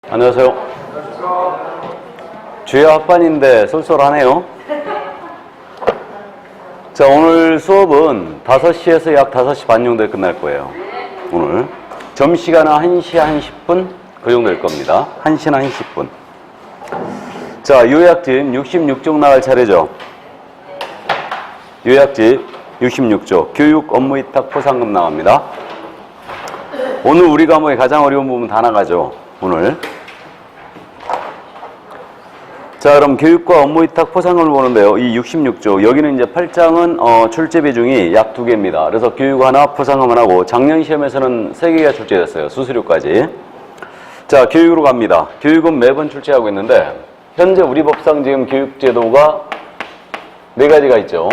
안녕하세요. 주요 학반인데 쏠쏠하네요. 자, 오늘 수업은 5시에서 약 5시 반 정도에 끝날 거예요. 오늘 점심시간은 1시 한 10분 그 정도 될 겁니다. 1시나 한 10분. 자, 요약집 66쪽 나갈 차례죠. 요약집 66쪽 교육 업무 위탁 포상금 나갑니다. 오늘 우리 과목의 가장 어려운 부분 다 나가죠. 오늘. 자, 그럼 교육과 업무 위탁 포상금을 보는데요. 이 66조 여기는 이제 8장은 출제 비중이 약 2개입니다. 그래서 교육 하나, 포상금 하나고 작년 시험에서는 3개가 출제됐어요. 수수료까지. 자, 교육으로 갑니다. 교육은 매번 출제하고 있는데 현재 우리 법상 지금 교육제도가 4가지가 있죠.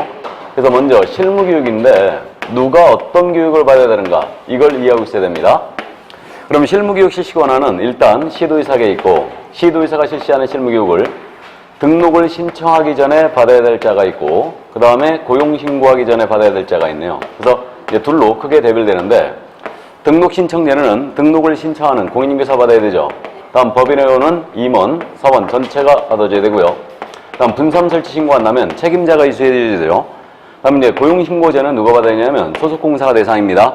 그래서 먼저 실무교육인데 누가 어떤 교육을 받아야 되는가 이걸 이해하고 있어야 됩니다. 그럼 실무교육 실시 권한은 일단 시도의사에 있고 시도의사가 실시하는 실무교육을 등록을 신청하기 전에 받아야 될 자가 있고 그 다음에 고용신고하기 전에 받아야 될 자가 있네요. 그래서 이제 둘로 크게 대별되는데 등록 신청 전에는 등록을 신청하는 공인인계사 받아야 되죠. 다음 법인회원은 임원, 사원 전체가 받아줘야 되고요. 다음 분산 설치 신고가 나면 책임자가 이수해줘야 되죠. 다음 이제 고용신고제는 누가 받아야 되냐면 소속공사가 대상입니다.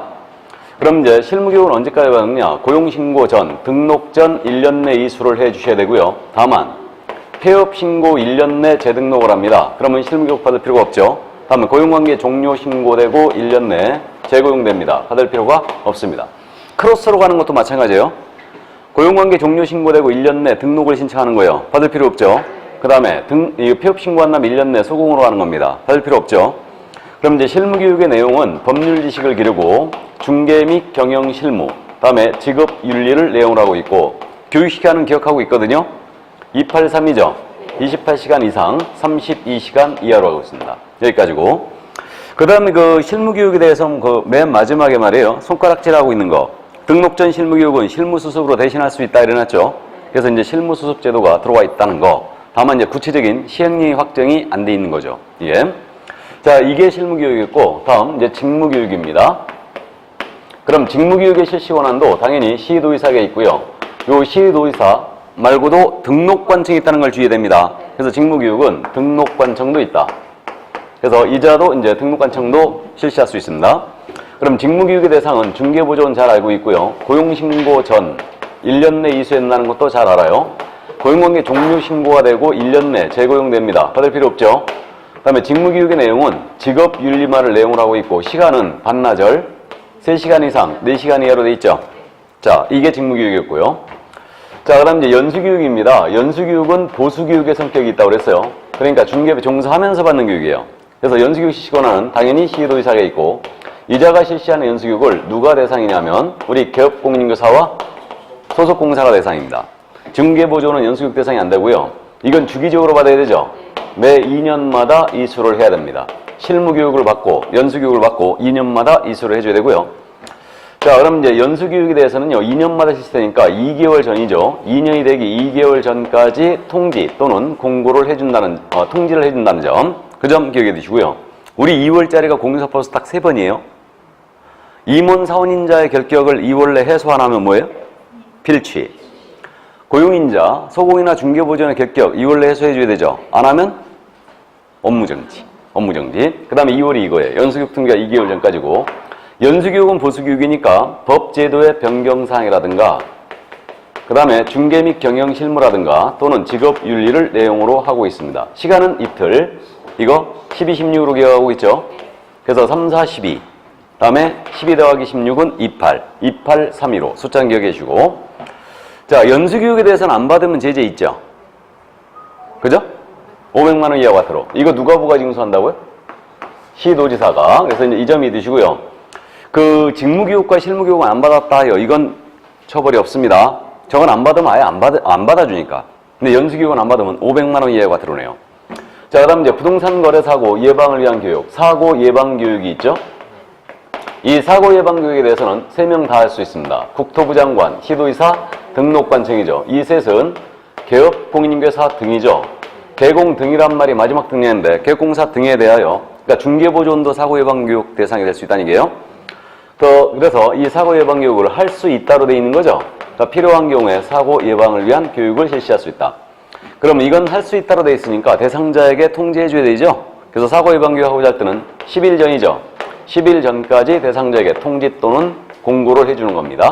그럼 이제 실무교육은 언제까지 받느냐? 고용신고 전, 등록 전 1년 내 이수를 해 주셔야 되고요. 다만 폐업신고 1년 내 재등록을 합니다. 그러면 실무교육 받을 필요가 없죠. 다음에 고용관계 종료 신고되고 1년 내 재고용됩니다. 받을 필요가 없습니다. 크로스로 가는 것도 마찬가지예요. 고용관계 종료 신고되고 1년 내 등록을 신청하는 거예요. 받을 필요 없죠. 그 다음에 폐업신고한 다음 1년 내 소공으로 하는 겁니다. 받을 필요 없죠. 그럼 이제 실무교육의 내용은 법률 지식을 기르고 중개 및 경영 실무, 다음에 직업 윤리를 내용으로 하고 있고 교육시간은 기억하고 있거든요. 283이죠. 28시간 이상 32시간 이하로 하고 있습니다. 여기까지고. 그 다음에 그 실무교육에 대해서 그 맨 마지막에 말이에요. 손가락질하고 있는 거. 등록 전 실무교육은 실무수습으로 대신할 수 있다 이래놨죠. 그래서 이제 실무수습 제도가 들어와 있다는 거. 다만 이제 구체적인 시행령이 확정이 안 돼 있는 거죠. 예. 자, 이게 실무교육이었고, 다음 이제 직무교육입니다. 그럼 직무교육의 실시 권한도 당연히 시도의사에 있고요. 요 시도의사 말고도 등록관청이 있다는 걸 주의해야 됩니다. 그래서 직무교육은 등록관청도 있다. 그래서 이자도 이제 등록관청도 실시할 수 있습니다. 그럼 직무교육의 대상은 중개보조원 잘 알고 있고요. 고용신고 전 1년 내 이수한다는 것도 잘 알아요. 고용관계 종료 신고가 되고 1년 내 재고용됩니다. 받을 필요 없죠. 그 다음에 직무교육의 내용은 직업윤리만을 내용으로 하고 있고 시간은 반나절 3시간 이상 4시간 이하로 돼 있죠. 자, 이게 직무교육이었고요. 자, 그 다음 이제 연수교육입니다. 연수교육은 보수교육의 성격이 있다고 그랬어요. 그러니까 중개업에 종사하면서 받는 교육이에요. 그래서 연수교육 실시 권한은 당연히 시도의사에 있고 이자가 실시하는 연수교육을 누가 대상이냐면 우리 개업공인인계사와 소속공사가 대상입니다. 중개보조는 연수교육 대상이 안 되고요. 이건 주기적으로 받아야 되죠. 매 2년마다 이수를 해야 됩니다. 실무교육을 받고 연수교육을 받고 2년마다 이수를 해줘야 되고요. 자, 그럼 이제 연수교육에 대해서는요 2년마다 실시되니까 2개월 전이죠. 2년이 되기 2개월 전까지 통지 또는 공고를 해준다는 통지를 해준다는 점, 그 점 기억해 두시고요. 우리 2월짜리가 공사 버스 딱 3번이에요. 임원 사원인자의 결격을 2월 내 해소 안 하면 뭐예요? 필취. 고용인자, 소공이나 중개보조원의 결격 2월 내 해소해줘야 되죠. 안 하면 업무정지. 그 다음에 2월이 이거예요. 연수교육 통지가 2개월 전까지고 연수교육은 보수교육이니까 법제도의 변경사항이라든가 그 다음에 중개 및 경영실무라든가 또는 직업윤리를 내용으로 하고 있습니다. 시간은 이틀. 이거 12, 16으로 기억하고 있죠. 그래서 3, 4, 12 다음에 12 더하기 16은 28, 28, 315 숫자는 기억해 주시고 자, 연수교육에 대해서는 안 받으면 제재 있죠. 그죠? 500만 원 이하 과태료. 이거 누가 부과징수한다고요? 시도지사가. 그래서 이제 이 점이 드시고요. 그 직무교육과 실무교육은 안 받았다 해요. 이건 처벌이 없습니다. 저건 안 받으면 아예 안 받아주니까. 근데 연수교육은 안 받으면 500만 원 이하의 과태료네요. 자, 그 다음 이제 부동산 거래 사고 예방을 위한 교육. 사고 예방 교육이 있죠. 이 사고 예방 교육에 대해서는 3명 다 할 수 있습니다. 국토부 장관, 시도의사, 등록관청이죠. 이 셋은 개업공인인계사 등이죠. 개공 등이란 말이 마지막 등인데 개공사 등에 대하여 그러니까 중개보조원도 사고 예방 교육 대상이 될 수 있다는 얘기예요. 그래서 이 사고 예방 교육을 할 수 있다로 돼 있는 거죠. 자, 필요한 경우에 사고 예방을 위한 교육을 실시할 수 있다. 그럼 이건 할 수 있다로 되어 있으니까 대상자에게 통지해 줘야 되죠. 그래서 사고 예방 교육하고자 할 때는 10일 전이죠. 10일 전까지 대상자에게 통지 또는 공고를 해주는 겁니다.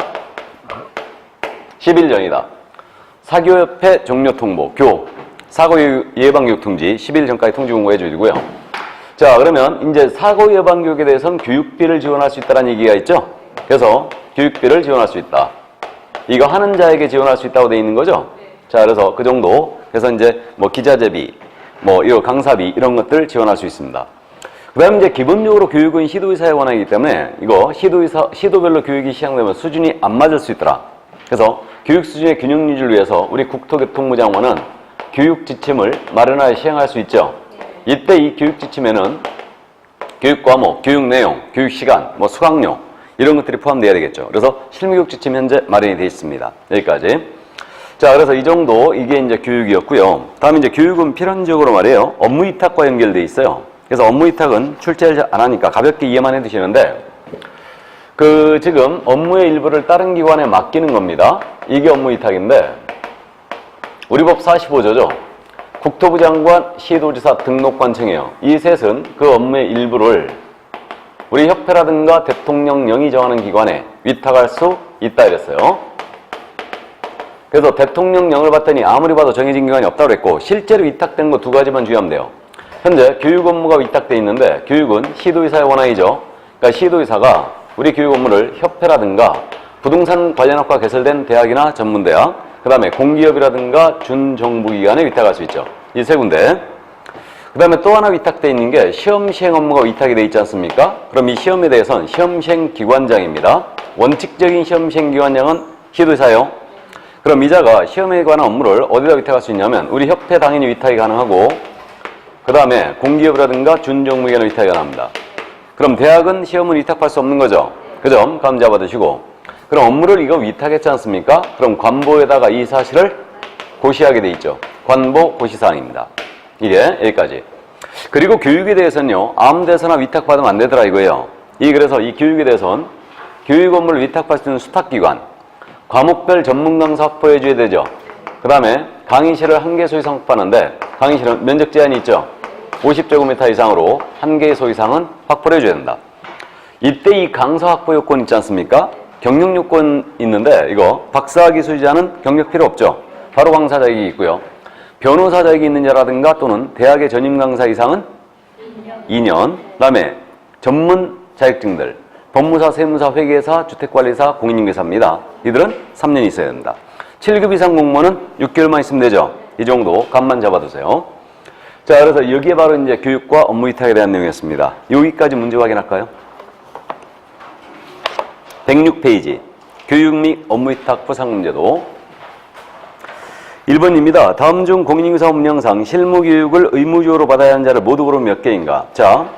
10일 전이다. 사교협회 종료 통보, 사고 예방 교육 통지 10일 전까지 통지 공고해 주고요. 자, 그러면 이제 사고 예방 교육에 대해서는 교육비를 지원할 수 있다는 얘기가 있죠. 그래서 교육비를 지원할 수 있다. 이거 하는 자에게 지원할 수 있다고 되어 있는 거죠. 자, 그래서 그 정도. 그래서 이제 뭐 기자재비, 뭐 이거 강사비 이런 것들 지원할 수 있습니다. 그 다음에 이제 기본적으로 교육은 시도의사에 관하기 때문에 이거 시도별로 교육이 시행되면 수준이 안 맞을 수 있더라. 그래서 교육 수준의 균형 유지를 위해서 우리 국토교통부 장관은 교육 지침을 마련하여 시행할 수 있죠. 이때 이 교육 지침에는 교육 과목, 교육 내용, 교육 시간, 뭐 수강료 이런 것들이 포함되어야 되겠죠. 그래서 실무교육 지침 현재 마련이 되어 있습니다. 여기까지. 자, 그래서 이 정도 이게 이제 교육이었고요. 다음에 이제 교육은 필연적으로 말이에요. 업무 위탁과 연결되어 있어요. 그래서 업무 위탁은 출제를 안 하니까 가볍게 이해만 해 두시는데 지금 업무의 일부를 다른 기관에 맡기는 겁니다. 이게 업무 위탁인데 우리 법 45조죠. 국토부 장관, 시도지사, 등록관청이에요. 이 셋은 그 업무의 일부를 우리 협회라든가 대통령령이 정하는 기관에 위탁할 수 있다 이랬어요. 그래서 대통령령을 봤더니 아무리 봐도 정해진 기관이 없다고 그랬고 실제로 위탁된 거 두 가지만 주의하면 돼요. 현재 교육 업무가 위탁돼 있는데 교육은 시도의사의 권한이죠. 그러니까 시도의사가 우리 교육 업무를 협회라든가 부동산 관련 학과 개설된 대학이나 전문대학, 그 다음에 공기업이라든가 준정부기관에 위탁할 수 있죠. 이 세 군데. 그 다음에 또 하나 위탁돼 있는 게 시험 시행 업무가 위탁이 돼 있지 않습니까? 그럼 이 시험에 대해서는 시험 시행 기관장입니다. 원칙적인 시험 시행 기관장은 시도의사예요. 그럼 이자가 시험에 관한 업무를 어디다 위탁할 수 있냐면 우리 협회 당연히 위탁이 가능하고 그 다음에 공기업이라든가 준정부기관에 위탁이 가능합니다. 그럼 대학은 시험을 위탁할 수 없는 거죠. 그 점 감 잡아두시고 그럼 업무를 이거 위탁했지 않습니까? 그럼 관보에다가 이 사실을 고시하게 돼 있죠. 관보 고시사항입니다. 이게 여기까지. 그리고 교육에 대해서는요. 아무 데서나 위탁받으면 안 되더라 이거예요. 그래서 이 교육에 대해서는 교육 업무를 위탁받을 수 있는 수탁기관, 과목별 전문 강사 확보해 줘야 되죠. 그 다음에 강의실을 1개소 이상 확보하는데 강의실은 면적 제한이 있죠. 50제곱미터 이상으로 1개소 이상은 확보를 해줘야 된다. 이때 이 강사 확보 요건 있지 않습니까? 경력 요건 있는데 이거 박사학위 소유자는 경력 필요 없죠. 바로 강사 자격이 있고요. 변호사 자격이 있는 자라든가 또는 대학의 전임 강사 이상은 2년. 그 다음에 전문 자격증들 법무사, 세무사, 회계사, 주택관리사, 공인중개사입니다. 이들은 3년 있어야 된다. 7급 이상 공무원은 6개월만 있으면 되죠. 이 정도 감만 잡아두세요. 자, 그래서 여기에 바로 이제 교육과 업무 위탁에 대한 내용이었습니다. 여기까지 문제 확인할까요? 106페이지 교육 및 업무 위탁 포상문제도 1번입니다. 다음 중 공인중개사 운영상 실무교육을 의무적으로 받아야 하는 자를 모두 고르면 몇 개인가? 자,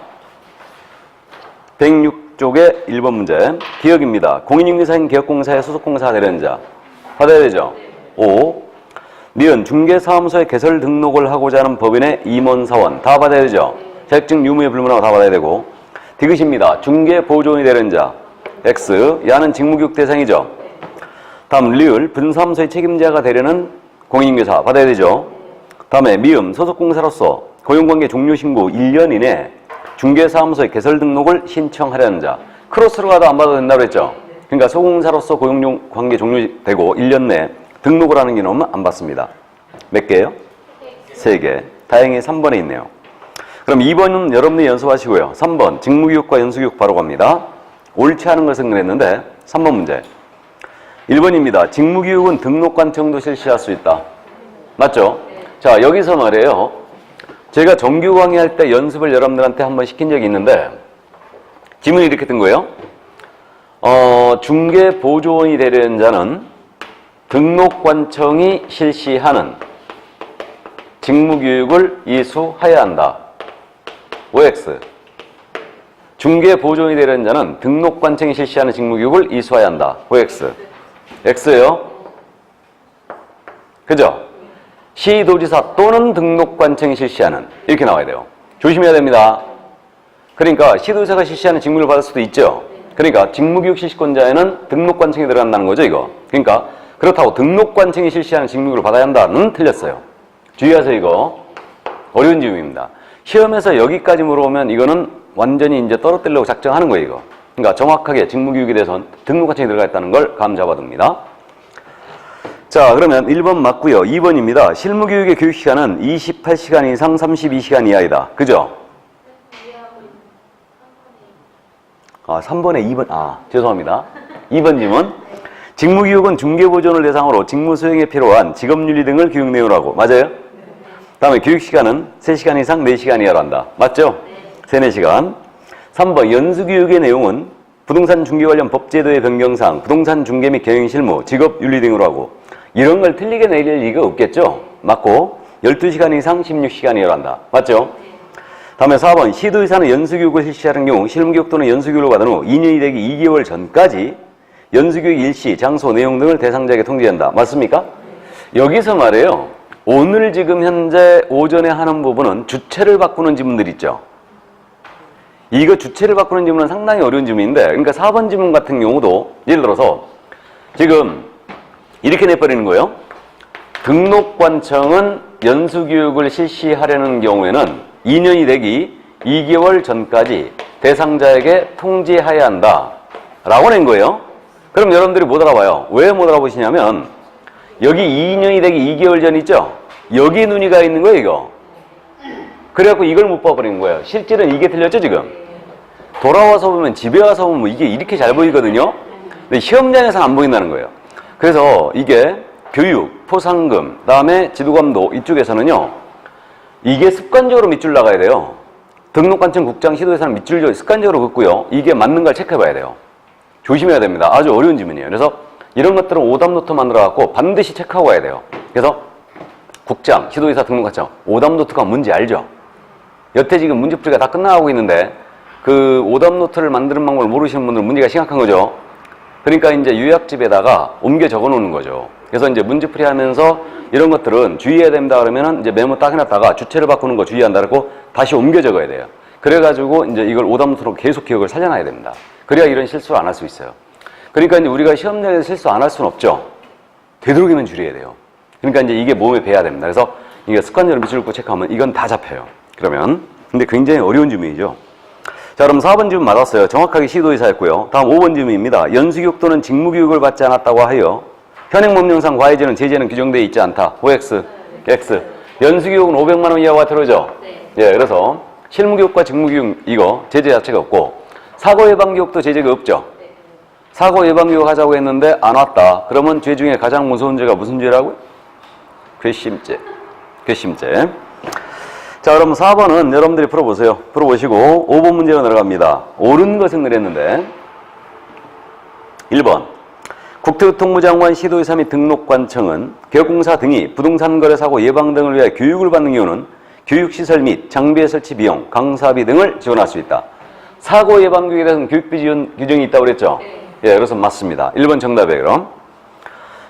106쪽의 1번 문제 기억입니다. 공인중개사인 기업공사의 소속공사가 되려는 자 받아야 되죠. 5. 니은 중개사무소에 개설 등록을 하고자 하는 법인의 임원사원 다 받아야 되죠. 자격증 유무에 불문하고 다 받아야 되고 디귿입니다. 중개보조원이 되려는 자 X 야는 직무교육 대상이죠. 다음 리을 분사무소의 책임자가 되려는 공인중개사 받아야 되죠. 다음에 미음 소속공사로서 고용관계 종료 신고 1년 이내 중개사무소에 개설 등록을 신청하려는 자 크로스로 가도 안 받아도 된다고 했죠. 그러니까 소공사로서 고용관계 종료되고 1년 내 등록을 하는 경우는 안 받습니다. 몇 개예요? 3개. 다행히 3번에 있네요. 그럼 2번은 여러분들이 연습하시고요. 3번 직무교육과 연수교육 바로 갑니다. 옳지 않은 것을 그랬는데 3번 문제 1번입니다. 직무교육은 등록관청도 실시할 수 있다. 맞죠? 자, 여기서 말이에요. 제가 정규 강의할 때 연습을 여러분들한테 한번 시킨 적이 있는데 질문이 이렇게 뜬 거예요. 중개보조원이 되려는 자는 등록관청이 실시하는 직무교육을 이수해야 한다. OX. 중개보조원이 되려는 자는 등록관청이 실시하는 직무교육을 이수해야 한다. OX. X예요. 그죠? 시도지사 또는 등록관청이 실시하는 이렇게 나와야 돼요. 조심해야 됩니다. 그러니까 시도지사가 실시하는 직무를 받을 수도 있죠. 그러니까 직무교육 실시권자에는 등록관청이 들어간다는 거죠, 이거. 그러니까 그렇다고 등록관청이 실시하는 직무교육을 받아야 한다는 틀렸어요. 주의하세요. 이거 어려운 질문입니다. 시험에서 여기까지 물어보면 이거는 완전히 이제 떨어뜨리려고 작정하는 거예요. 이거. 그러니까 정확하게 직무교육에 대해서는 등록관청이 들어가 있다는 걸 감 잡아둡니다. 자, 그러면 1번 맞고요. 2번입니다. 실무교육의 교육시간은 28시간 이상 32시간 이하이다. 그죠? 3번에 2번. 죄송합니다. 2번 질문. 직무교육은 중개보존을 대상으로 직무 수행에 필요한 직업윤리 등을 교육 내용으로 하고. 맞아요? 다음에 교육시간은 3시간 이상 4시간 이하로 한다. 맞죠? 3, 4시간. 3번 연수교육의 내용은 부동산 중개 관련 법제도의 변경상 부동산 중개 및 경영실무, 직업윤리 등으로 하고. 이런 걸 틀리게 내릴 리가 없겠죠? 맞고 12시간 이상 16시간 이하로 한다. 맞죠? 다음에 4번 시도의사는 연수교육을 실시하는 경우 실무교육 또는 연수교육을 받은 후 2년이 되기 2개월 전까지 연수교육 일시, 장소, 내용 등을 대상자에게 통지한다. 맞습니까? 여기서 말이에요. 오늘 지금 현재 오전에 하는 부분은 주체를 바꾸는 지문들 있죠. 이거 주체를 바꾸는 지문은 상당히 어려운 지문인데, 그러니까 4번 지문 같은 경우도 예를 들어서 지금 이렇게 내버리는 거예요. 등록관청은 연수교육을 실시하려는 경우에는 2년이 되기 2개월 전까지 대상자에게 통지해야 한다 라고 낸 거예요. 그럼 여러분들이 못 알아봐요. 왜 못 알아보시냐면 여기 2년이 되기 2개월 전 있죠? 여기 눈이 가 있는 거예요, 이거. 그래갖고 이걸 못 봐버린 거예요. 실제는 이게 틀렸죠, 지금? 돌아와서 보면, 집에 와서 보면 이게 이렇게 잘 보이거든요? 근데 시험장에서는 안 보인다는 거예요. 그래서 이게 교육, 포상금, 그다음에 지도감독 이쪽에서는요. 이게 습관적으로 밑줄 나가야 돼요. 등록관청 국장 시도에서는 밑줄 습관적으로 긋고요. 이게 맞는 걸 체크해봐야 돼요. 조심해야 됩니다. 아주 어려운 지문이에요. 그래서 이런 것들은 오답노트 만들어갖고 반드시 체크하고 가야 돼요. 그래서 국장, 시도의사 등록관청 오답노트가 뭔지 알죠? 여태 지금 문제풀이가 다 끝나가고 있는데 그 오답노트를 만드는 방법을 모르시는 분들은 문제가 심각한 거죠. 그러니까 이제 요약집에다가 옮겨 적어 놓는 거죠. 그래서 이제 문제풀이 하면서 이런 것들은 주의해야 됩니다 그러면은 이제 메모 딱 해놨다가 주체를 바꾸는 거 주의한다 그러고 다시 옮겨 적어야 돼요. 그래가지고 이제 이걸 오답노트로 계속 기억을 살려놔야 됩니다. 그래야 이런 실수를 안 할 수 있어요. 그러니까 이제 우리가 시험장에서 실수 안 할 수는 없죠. 되도록이면 줄여야 돼요. 그러니까 이제 이게 몸에 배야 됩니다. 그래서 이게 습관적으로 밑줄 긋고 체크하면 이건 다 잡혀요. 그러면 근데 굉장히 어려운 질문이죠. 자, 그럼 4번 질문 맞았어요. 정확하게 시도의사였고요. 다음 5번 질문입니다. 연수교육 또는 직무교육을 받지 않았다고 하여 현행법령상 과외제는 제재는 규정되어 있지 않다. OX, X. 연수교육은 500만 원 이하와 들어오죠? 네. 예, 그래서 실무교육과 직무교육 이거 제재 자체가 없고 사고예방교육도 제재가 없죠? 네. 사고예방교육 하자고 했는데 안 왔다. 그러면 죄 중에 가장 무서운 죄가 무슨 죄라고요? 괘씸죄. 괘씸죄. 자, 그럼 4번은 여러분들이 풀어보세요. 풀어보시고 5번 문제로 들어갑니다. 옳은 것은 그랬는데 1번 국토교통부 장관 시도의사 및 등록관청은 개업공사 등이 부동산거래사고 예방 등을 위해 교육을 받는 경우는 교육시설 및 장비의 설치 비용, 강사비 등을 지원할 수 있다. 사고 예방 교육에 대해서는 교육비 지원 규정이 있다고 그랬죠? 예, 그래서 맞습니다. 1번 정답이에요, 그럼.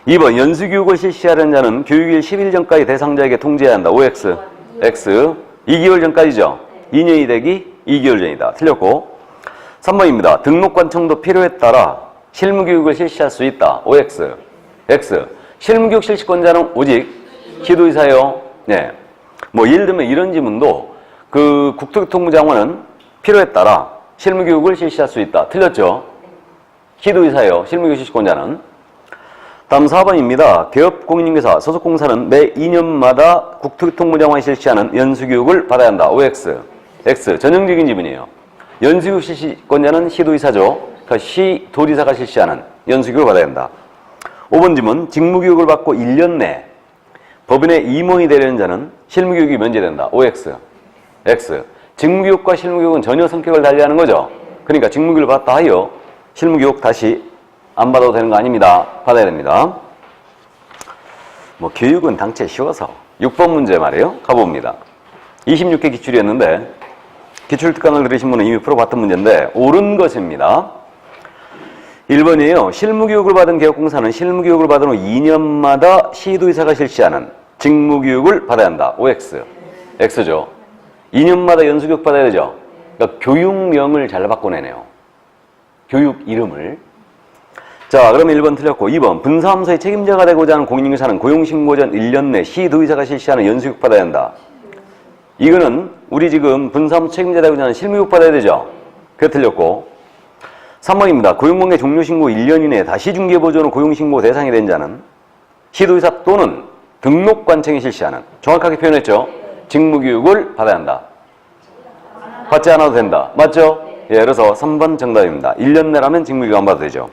2번 연수교육을 실시하려는 자는 교육일 10일 전까지 대상자에게 통지해야 한다. OX, X. 2개월 전까지죠? 2년이 되기 2개월 전이다. 틀렸고. 3번입니다. 등록관청도 필요에 따라 실무교육을 실시할 수 있다. OX, X. 실무교육 실시권자는 오직 시도의사요. 네. 뭐 예를 들면 이런 지문도 그 국토교통부 장관은 필요에 따라 실무교육을 실시할 수 있다. 틀렸죠? 시도의사요. 실무교육 실시권자는. 다음 4번입니다. 개업공인중개사 소속공사는 매 2년마다 국토교통부 장관이 실시하는 연수교육을 받아야 한다. OX, X. 전형적인 지문이에요. 연수교육 실시권자는 시도의사죠. 그러니까 시도지사가 실시하는 연수교육을 받아야 한다. 5번 지문. 직무교육을 받고 1년 내 법인의 임원이 되려는 자는 실무교육이 면제된다. OX, X. 직무교육과 실무교육은 전혀 성격을 달리하는 거죠. 그러니까 직무교육을 받다 하여 실무교육 다시 안 받아도 되는 거 아닙니다. 받아야 됩니다. 뭐 교육은 당최 쉬워서 6번 문제 말이에요. 가봅니다. 26개 기출이었는데 기출특강을 들으신 분은 이미 풀어봤던 문제인데 옳은 것입니다. 1번이에요. 실무교육을 받은 개업공사는 실무교육을 받은 후 2년마다 시도의사가 실시하는 직무교육을 받아야 한다. OX, X죠. 2년마다 연수교육 받아야 되죠. 그러니까 교육명을 잘 바꿔내네요. 교육 이름을. 자, 그러면 1번 틀렸고 2번 분사무소의 책임자가 되고자 하는 공인인사는 고용신고 전 1년 내 시도의사가 실시하는 연수교육 받아야 한다. 이거는 우리 지금 분사무소 책임자 되고자 하는 실무교육 받아야 되죠. 그게 틀렸고 3번입니다. 고용관계 종료신고 1년 이내에 다시 중개보조는 고용신고 대상이 된 자는 시도의사 또는 등록관청이 실시하는 정확하게 표현했죠. 직무교육을 받아야 한다. 받지 않아도 된다. 맞죠? 예, 그래서 3번 정답입니다. 1년 내라면 직무교육 안 받아도 되죠.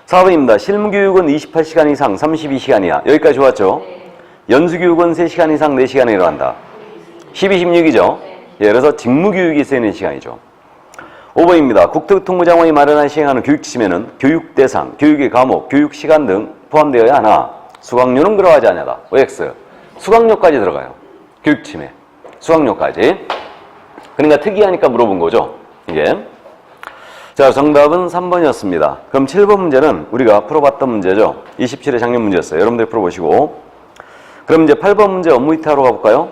4번입니다. 실무교육은 28시간 이상 32시간이야. 여기까지 좋았죠? 연수교육은 3시간 이상 4시간에 일어난다. 12, 16이죠? 예, 그래서 직무교육이 있어야 하는 시간이죠. 5번입니다. 국토교통부장관이 마련한 시행하는 교육지침에는 교육 대상, 교육의 과목, 교육 시간 등 포함되어야 하나 수강료는 그러하지 않냐다. OX. 수강료까지 들어가요. 교육지침에. 수강료까지. 그러니까 특이하니까 물어본 거죠. 이게. 자, 정답은 3번이었습니다. 그럼 7번 문제는 우리가 풀어봤던 문제죠. 27회 작년 문제였어요. 여러분들 풀어보시고. 그럼 이제 8번 문제 업무 이탈하러 가볼까요?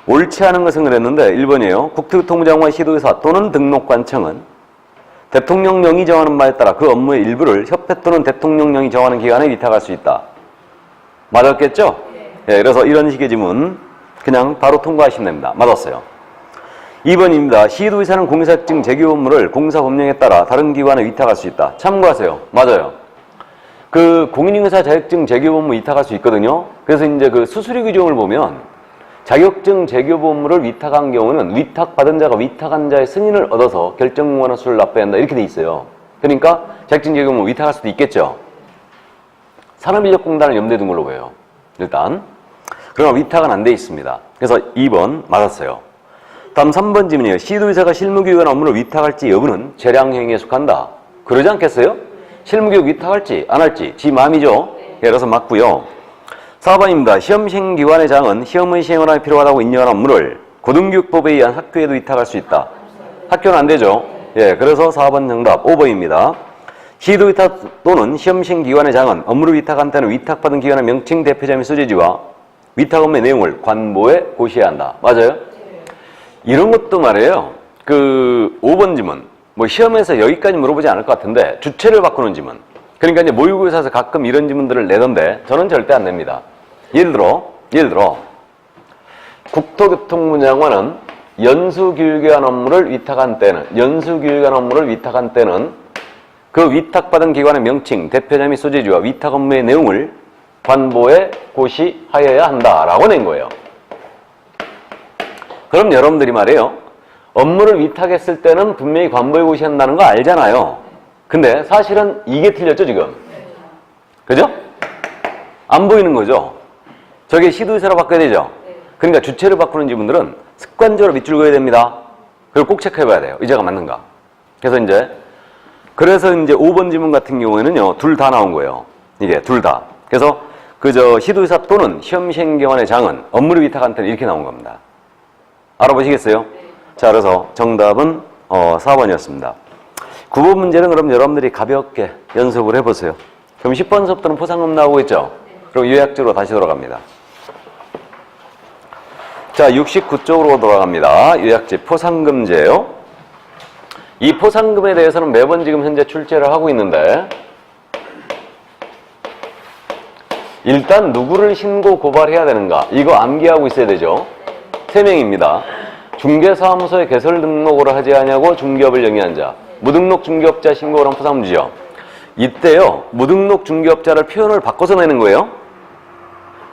옳지 않은 것은 그랬는데 1번이에요. 국토교통부 장관 시도의사 또는 등록관청은 대통령령이 정하는 바에 따라 그 업무의 일부를 협회 또는 대통령령이 정하는 기관에 위탁할 수 있다. 맞았겠죠? 예, 그래서 이런 식의 지문 그냥 바로 통과하시면 됩니다. 맞았어요. 2번입니다. 시도의사는 공사증 제교 업무를 공사법령에 따라 다른 기관에 위탁할 수 있다. 참고하세요. 맞아요. 그 공인인사 자격증 제교 업무 위탁할 수 있거든요. 그래서 이제 그 수수료 규정을 보면 자격증 제교 업무를 위탁한 경우는 위탁받은 자가 위탁한 자의 승인을 얻어서 결정무관한 수를 납부해야 한다. 이렇게 돼 있어요. 그러니까 자격증 제교 업무 위탁할 수도 있겠죠. 산업인력공단을 염두에 둔 걸로 보여요. 일단. 그러나 위탁은 안 돼 있습니다. 그래서 2번 맞았어요. 다음 3번 질문이에요. 시도의사가 실무교육이나 업무를 위탁할지 여부는 재량행위에 속한다. 그러지 않겠어요? 실무교육 위탁할지 안 할지 지 마음이죠. 예, 그래서 맞고요. 4번입니다. 시험시행기관의 장은 시험의 시행을 하기 필요하다고 인정한 업무를 고등교육법에 의한 학교에도 위탁할 수 있다. 학교는 안 되죠. 예, 그래서 4번 정답 5번입니다. 시도위탁 또는 시험시행기관의 장은 업무를 위탁한 때는 위탁받은 기관의 명칭, 대표자 및 소재지와 위탁 업무의 내용을 관보에 고시해야 한다. 맞아요? 이런 것도 말이에요. 그 5번 지문 뭐 시험에서 여기까지 물어보지 않을 것 같은데 주체를 바꾸는 지문. 그러니까 이제 모의고사에서 가끔 이런 지문들을 내던데 저는 절대 안 냅니다. 예를 들어 국토교통부 장관은 연수교육위원 업무를 위탁한 때는 그 위탁받은 기관의 명칭, 대표자 및 소재지와 위탁 업무의 내용을 관보에 고시하여야 한다라고 낸 거예요. 그럼 여러분들이 말이에요. 업무를 위탁했을 때는 분명히 관보에 고시한다는 거 알잖아요. 근데 사실은 이게 틀렸죠, 지금. 그죠? 안 보이는 거죠. 저게 시도의사로 바꿔야 되죠. 그러니까 주체를 바꾸는 지문들은 습관적으로 밑줄 그어야 됩니다. 그리고 꼭 체크해봐야 돼요. 의자가 맞는가. 그래서 이제 5번 지문 같은 경우에는요, 둘 다 나온 거예요. 이게 둘 다. 그래서 시도의사 또는 시험시행기관의 장은 업무를 위탁한 때는 이렇게 나온 겁니다. 알아보시겠어요? 자, 그래서 정답은 4번이었습니다. 9번 문제는 그럼 여러분들이 가볍게 연습을 해보세요. 그럼 10번서부터는 포상금 나오고 있죠? 그럼 요약적으로 다시 돌아갑니다. 자, 69쪽으로 돌아갑니다. 요약지 포상금제예요. 이 포상금에 대해서는 매번 지금 현재 출제를 하고 있는데 일단 누구를 신고 고발해야 되는가? 이거 암기하고 있어야 되죠. 3명입니다. 중개사무소에 개설 등록을 하지 않냐고 중개업을 영위한 자. 무등록 중개업자 신고를 한 포상금지죠. 이때요. 무등록 중개업자를 표현을 바꿔서 내는 거예요.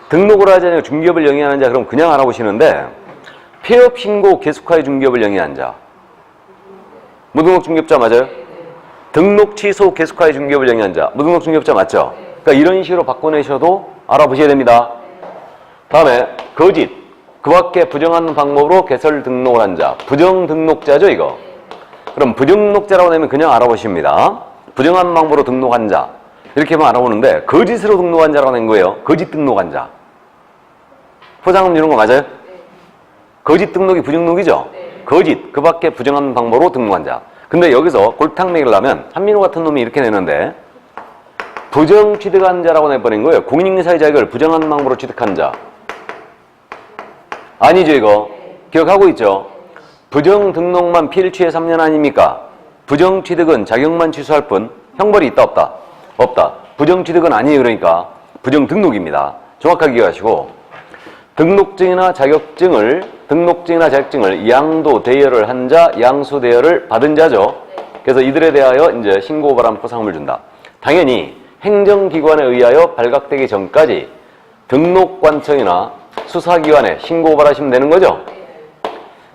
등록을 하지 않냐고 중개업을 영위하는 자 그럼 그냥 알아보시는데 폐업 신고 계속하여 중개업을 영위한 자. 무등록 중개업자 맞아요? 등록 취소 계속하여 중개업을 영위한 자. 무등록 중개업자 맞죠? 그러니까 이런 식으로 바꿔내셔도 알아보셔야 됩니다. 다음에 거짓. 그 밖에 부정한 방법으로 개설 등록을 한 자. 부정 등록자죠, 이거. 그럼 부정등록자라고 내면 그냥 알아보십니다. 부정한 방법으로 등록한 자. 이렇게만 알아보는데 거짓으로 등록한 자라고 낸 거예요. 거짓 등록한 자. 포상금 이런 거 맞아요? 거짓 등록이 부정등록이죠? 거짓. 그 밖에 부정한 방법으로 등록한 자. 근데 여기서 골탕 먹이려면 한민호 같은 놈이 이렇게 내는데 부정 취득한 자라고 내버린 거예요. 공인인사의 자격을 부정한 방법으로 취득한 자. 아니죠, 이거. 기억하고 있죠? 부정 등록만 필취해 3년 아닙니까? 부정 취득은 자격만 취소할 뿐 형벌이 있다 없다? 없다. 부정취득은 아니에요. 그러니까 부정등록입니다. 정확하게 기억하시고 등록증이나 자격증을 양도 대여를 한 자, 양수 대여를 받은 자죠. 그래서 이들에 대하여 이제 신고고발한 포상금을 준다. 당연히 행정기관에 의하여 발각되기 전까지 등록관청이나 수사기관에 신고고발하시면 되는 거죠.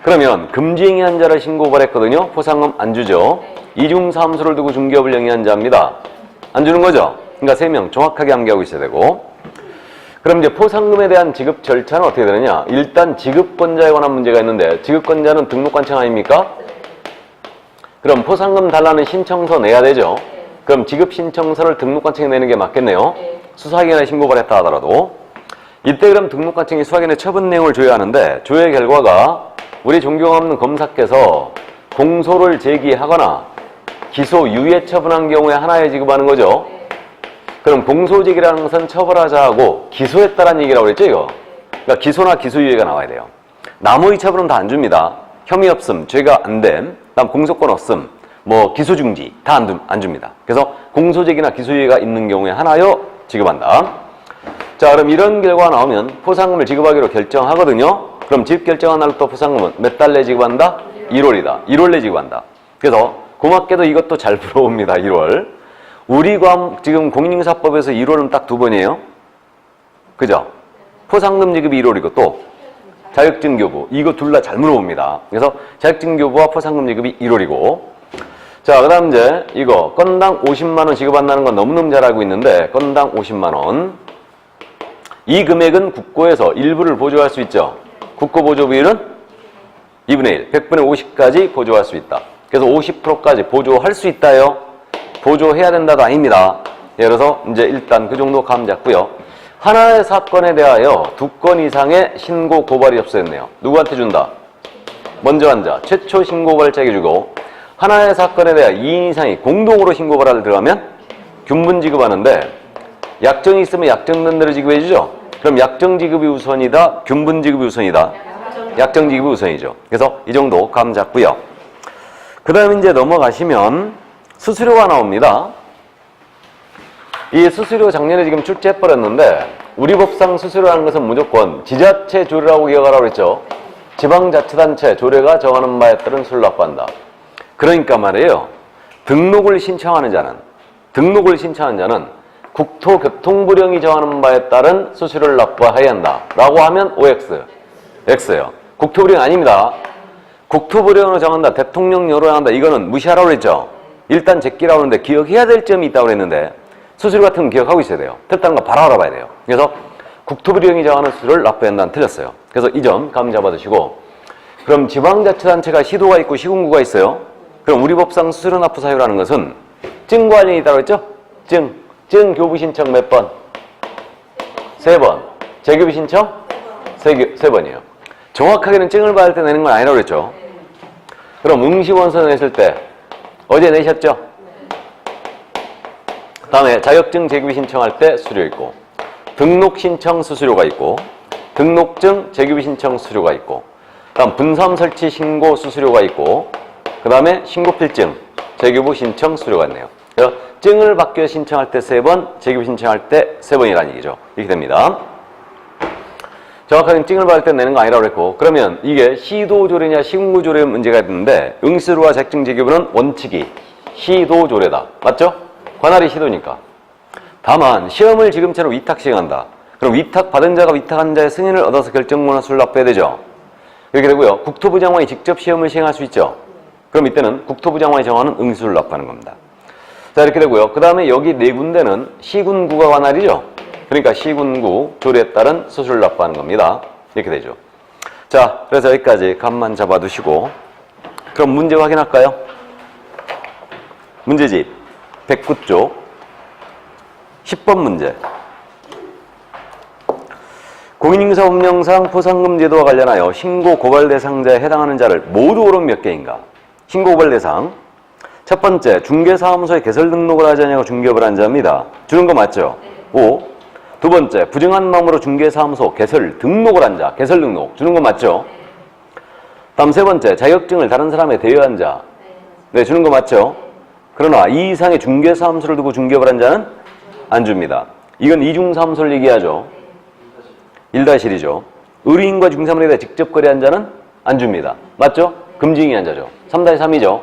그러면 금지행위한 자를 신고고발했거든요. 포상금 안 주죠. 이중사무소를 두고 중개업을 영위한 자입니다. 안 주는 거죠. 그러니까 3명 정확하게 암기하고 있어야 되고. 그럼 이제 포상금에 대한 지급 절차는 어떻게 되느냐? 일단 지급권자에 관한 문제가 있는데 지급권자는 등록관청 아닙니까? 그럼 포상금 달라는 신청서 내야 되죠. 그럼 지급신청서를 등록관청에 내는 게 맞겠네요. 수사기관에 신고를 했다 하더라도 이때 그럼 등록관청이 수사기관에 처분 내용을 조회하는데 조회 결과가 우리 존경하는 검사께서 공소를 제기하거나 기소 유예 처분한 경우에 하나에 지급하는 거죠. 그럼 공소제기라는 것은 처벌하자하고 기소했다라는 얘기라고 그랬죠, 이거? 그러니까 기소나 기소유예가 나와야 돼요. 나머지 처벌은 다 안 줍니다. 혐의 없음, 죄가 안 됨, 다음 공소권 없음, 뭐 기소중지 다 안 줍니다. 그래서 공소제기나 기소유예가 있는 경우에 하나요 지급한다. 자, 그럼 이런 결과가 나오면 포상금을 지급하기로 결정하거든요. 그럼 지급 결정한 날부터 포상금은 몇 달 내 지급한다? 1월이다. 1월 내 지급한다. 그래서 고맙게도 이것도 잘 물어봅니다. 1월. 우리 지금 공인중개사법에서 1월은 딱 2번이에요. 그죠? 포상금 지급이 1월이고 또 자격증 교부. 이거 둘 다 잘 물어봅니다. 그래서 자격증 교부와 포상금 지급이 1월이고. 자, 그 다음 이제 이거 건당 50만 원 지급한다는 건 너무너무 잘 알고 있는데 건당 50만 원. 이 금액은 국고에서 일부를 보조할 수 있죠. 국고 보조 비율은 2분의 1, 100분의 50까지 보조할 수 있다. 그래서 50%까지 보조할 수 있다요. 보조해야 된다도 아닙니다. 예를 들어서 이제 일단 그 정도 감 잡고요. 하나의 사건에 대하여 2건 이상의 신고 고발이 접수됐네요. 누구한테 준다? 먼저 한 자, 최초 신고 고발자에게 주고 하나의 사건에 대하여 2인 이상이 공동으로 신고 고발을 들어가면 균분 지급하는데 약정이 있으면 약정된 대로 지급해 주죠. 그럼 약정 지급이 우선이다, 균분 지급이 우선이다? 약정 지급이 우선이죠. 그래서 이 정도 감 잡고요. 그 다음에 이제 넘어가시면 수수료가 나옵니다. 이 수수료 작년에 지금 출제해버렸는데 우리 법상 수수료라는 것은 무조건 지자체 조례라고 기억하라고 그랬죠. 지방자치단체 조례가 정하는 바에 따른 수수료를 납부한다. 그러니까 말이에요. 등록을 신청하는 자는 국토교통부령이 정하는 바에 따른 수수료를 납부해야 한다. 라고 하면 OX, X예요. 국토부령 아닙니다. 국토부령으로 정한다. 대통령령으로 정한다. 이거는 무시하라고 그랬죠. 일단 제끼라고 하는데 기억해야 될 점이 있다고 그랬는데 수수료 같은 건 기억하고 있어야 돼요. 틀렸다는 거 바로 알아봐야 돼요. 그래서 국토부령이 정하는 수수료를 납부해야 한다는 틀렸어요. 그래서 이 점 감 잡아두시고 그럼 지방자치단체가 시도가 있고 시군구가 있어요. 그럼 우리 법상 수수료 납부 사유라는 것은 증과 관련이 있다고 했죠? 증 교부 신청 몇 번? 3번. 재교부 신청? 3번이에요. 정확하게는 증을 받을 때 내는 건 아니라고 그랬죠. 그럼 응시원서 냈을 때 어제 내셨죠? 다음에 자격증 재교부 신청할 때 수수료 있고 등록 신청 수수료가 있고 등록증 재교부 신청 수수료가 있고 다음 분삼 설치 신고 수수료가 있고 그 다음에 신고필증 재교부 신청 수수료가 있네요. 그래서 증을 받기 위해 신청할 때 3번, 재교부 신청할 때 3번이라는 얘기죠. 이렇게 됩니다. 정확하게 증을 받을 때 내는 거 아니라고 그랬고 그러면 이게 시도조례냐 시군구조례 문제가 있는데 응시료와 자격증 재교부는 원칙이 시도조례다. 맞죠? 관할이 시도니까. 다만 시험을 지금처럼 위탁 시행한다. 그럼 위탁 받은 자가 위탁한 자의 승인을 얻어서 결정문화 수를 납부해야 되죠. 이렇게 되고요. 국토부 장관이 직접 시험을 시행할 수 있죠. 그럼 이때는 국토부 장관이 정하는 응시료를 납부하는 겁니다. 자, 이렇게 되고요. 그 다음에 여기 4군데는 시군구가 관할이죠. 그러니까 시군구 조례에 따른 수수료를 납부하는 겁니다. 이렇게 되죠. 자, 그래서 여기까지 감만 잡아두시고 그럼 문제 확인할까요? 문제집 109쪽 10번 문제. 공인중개사법령상 포상금 제도와 관련하여 신고 고발 대상자에 해당하는 자를 모두 오른 몇 개인가? 신고 고발 대상. 첫 번째, 중개사무소에 개설 등록을 하지 않냐고 중개업을 한 자입니다. 주는 거 맞죠? 5. 두 번째, 부정한 마음으로 중개사무소 개설 등록을 한 자. 개설 등록. 주는 거 맞죠? 다음 세 번째, 자격증을 다른 사람에 대여한 자. 네, 주는 거 맞죠? 그러나 이 이상의 중개사무소를 두고 중개업을 한 자는 안 줍니다. 이건 이중사무소를 얘기하죠. 1-1이죠. 의뢰인과 중개사물에 대해 직접 거래한 자는 안 줍니다. 맞죠? 금지행위한 자죠. 3-3이죠.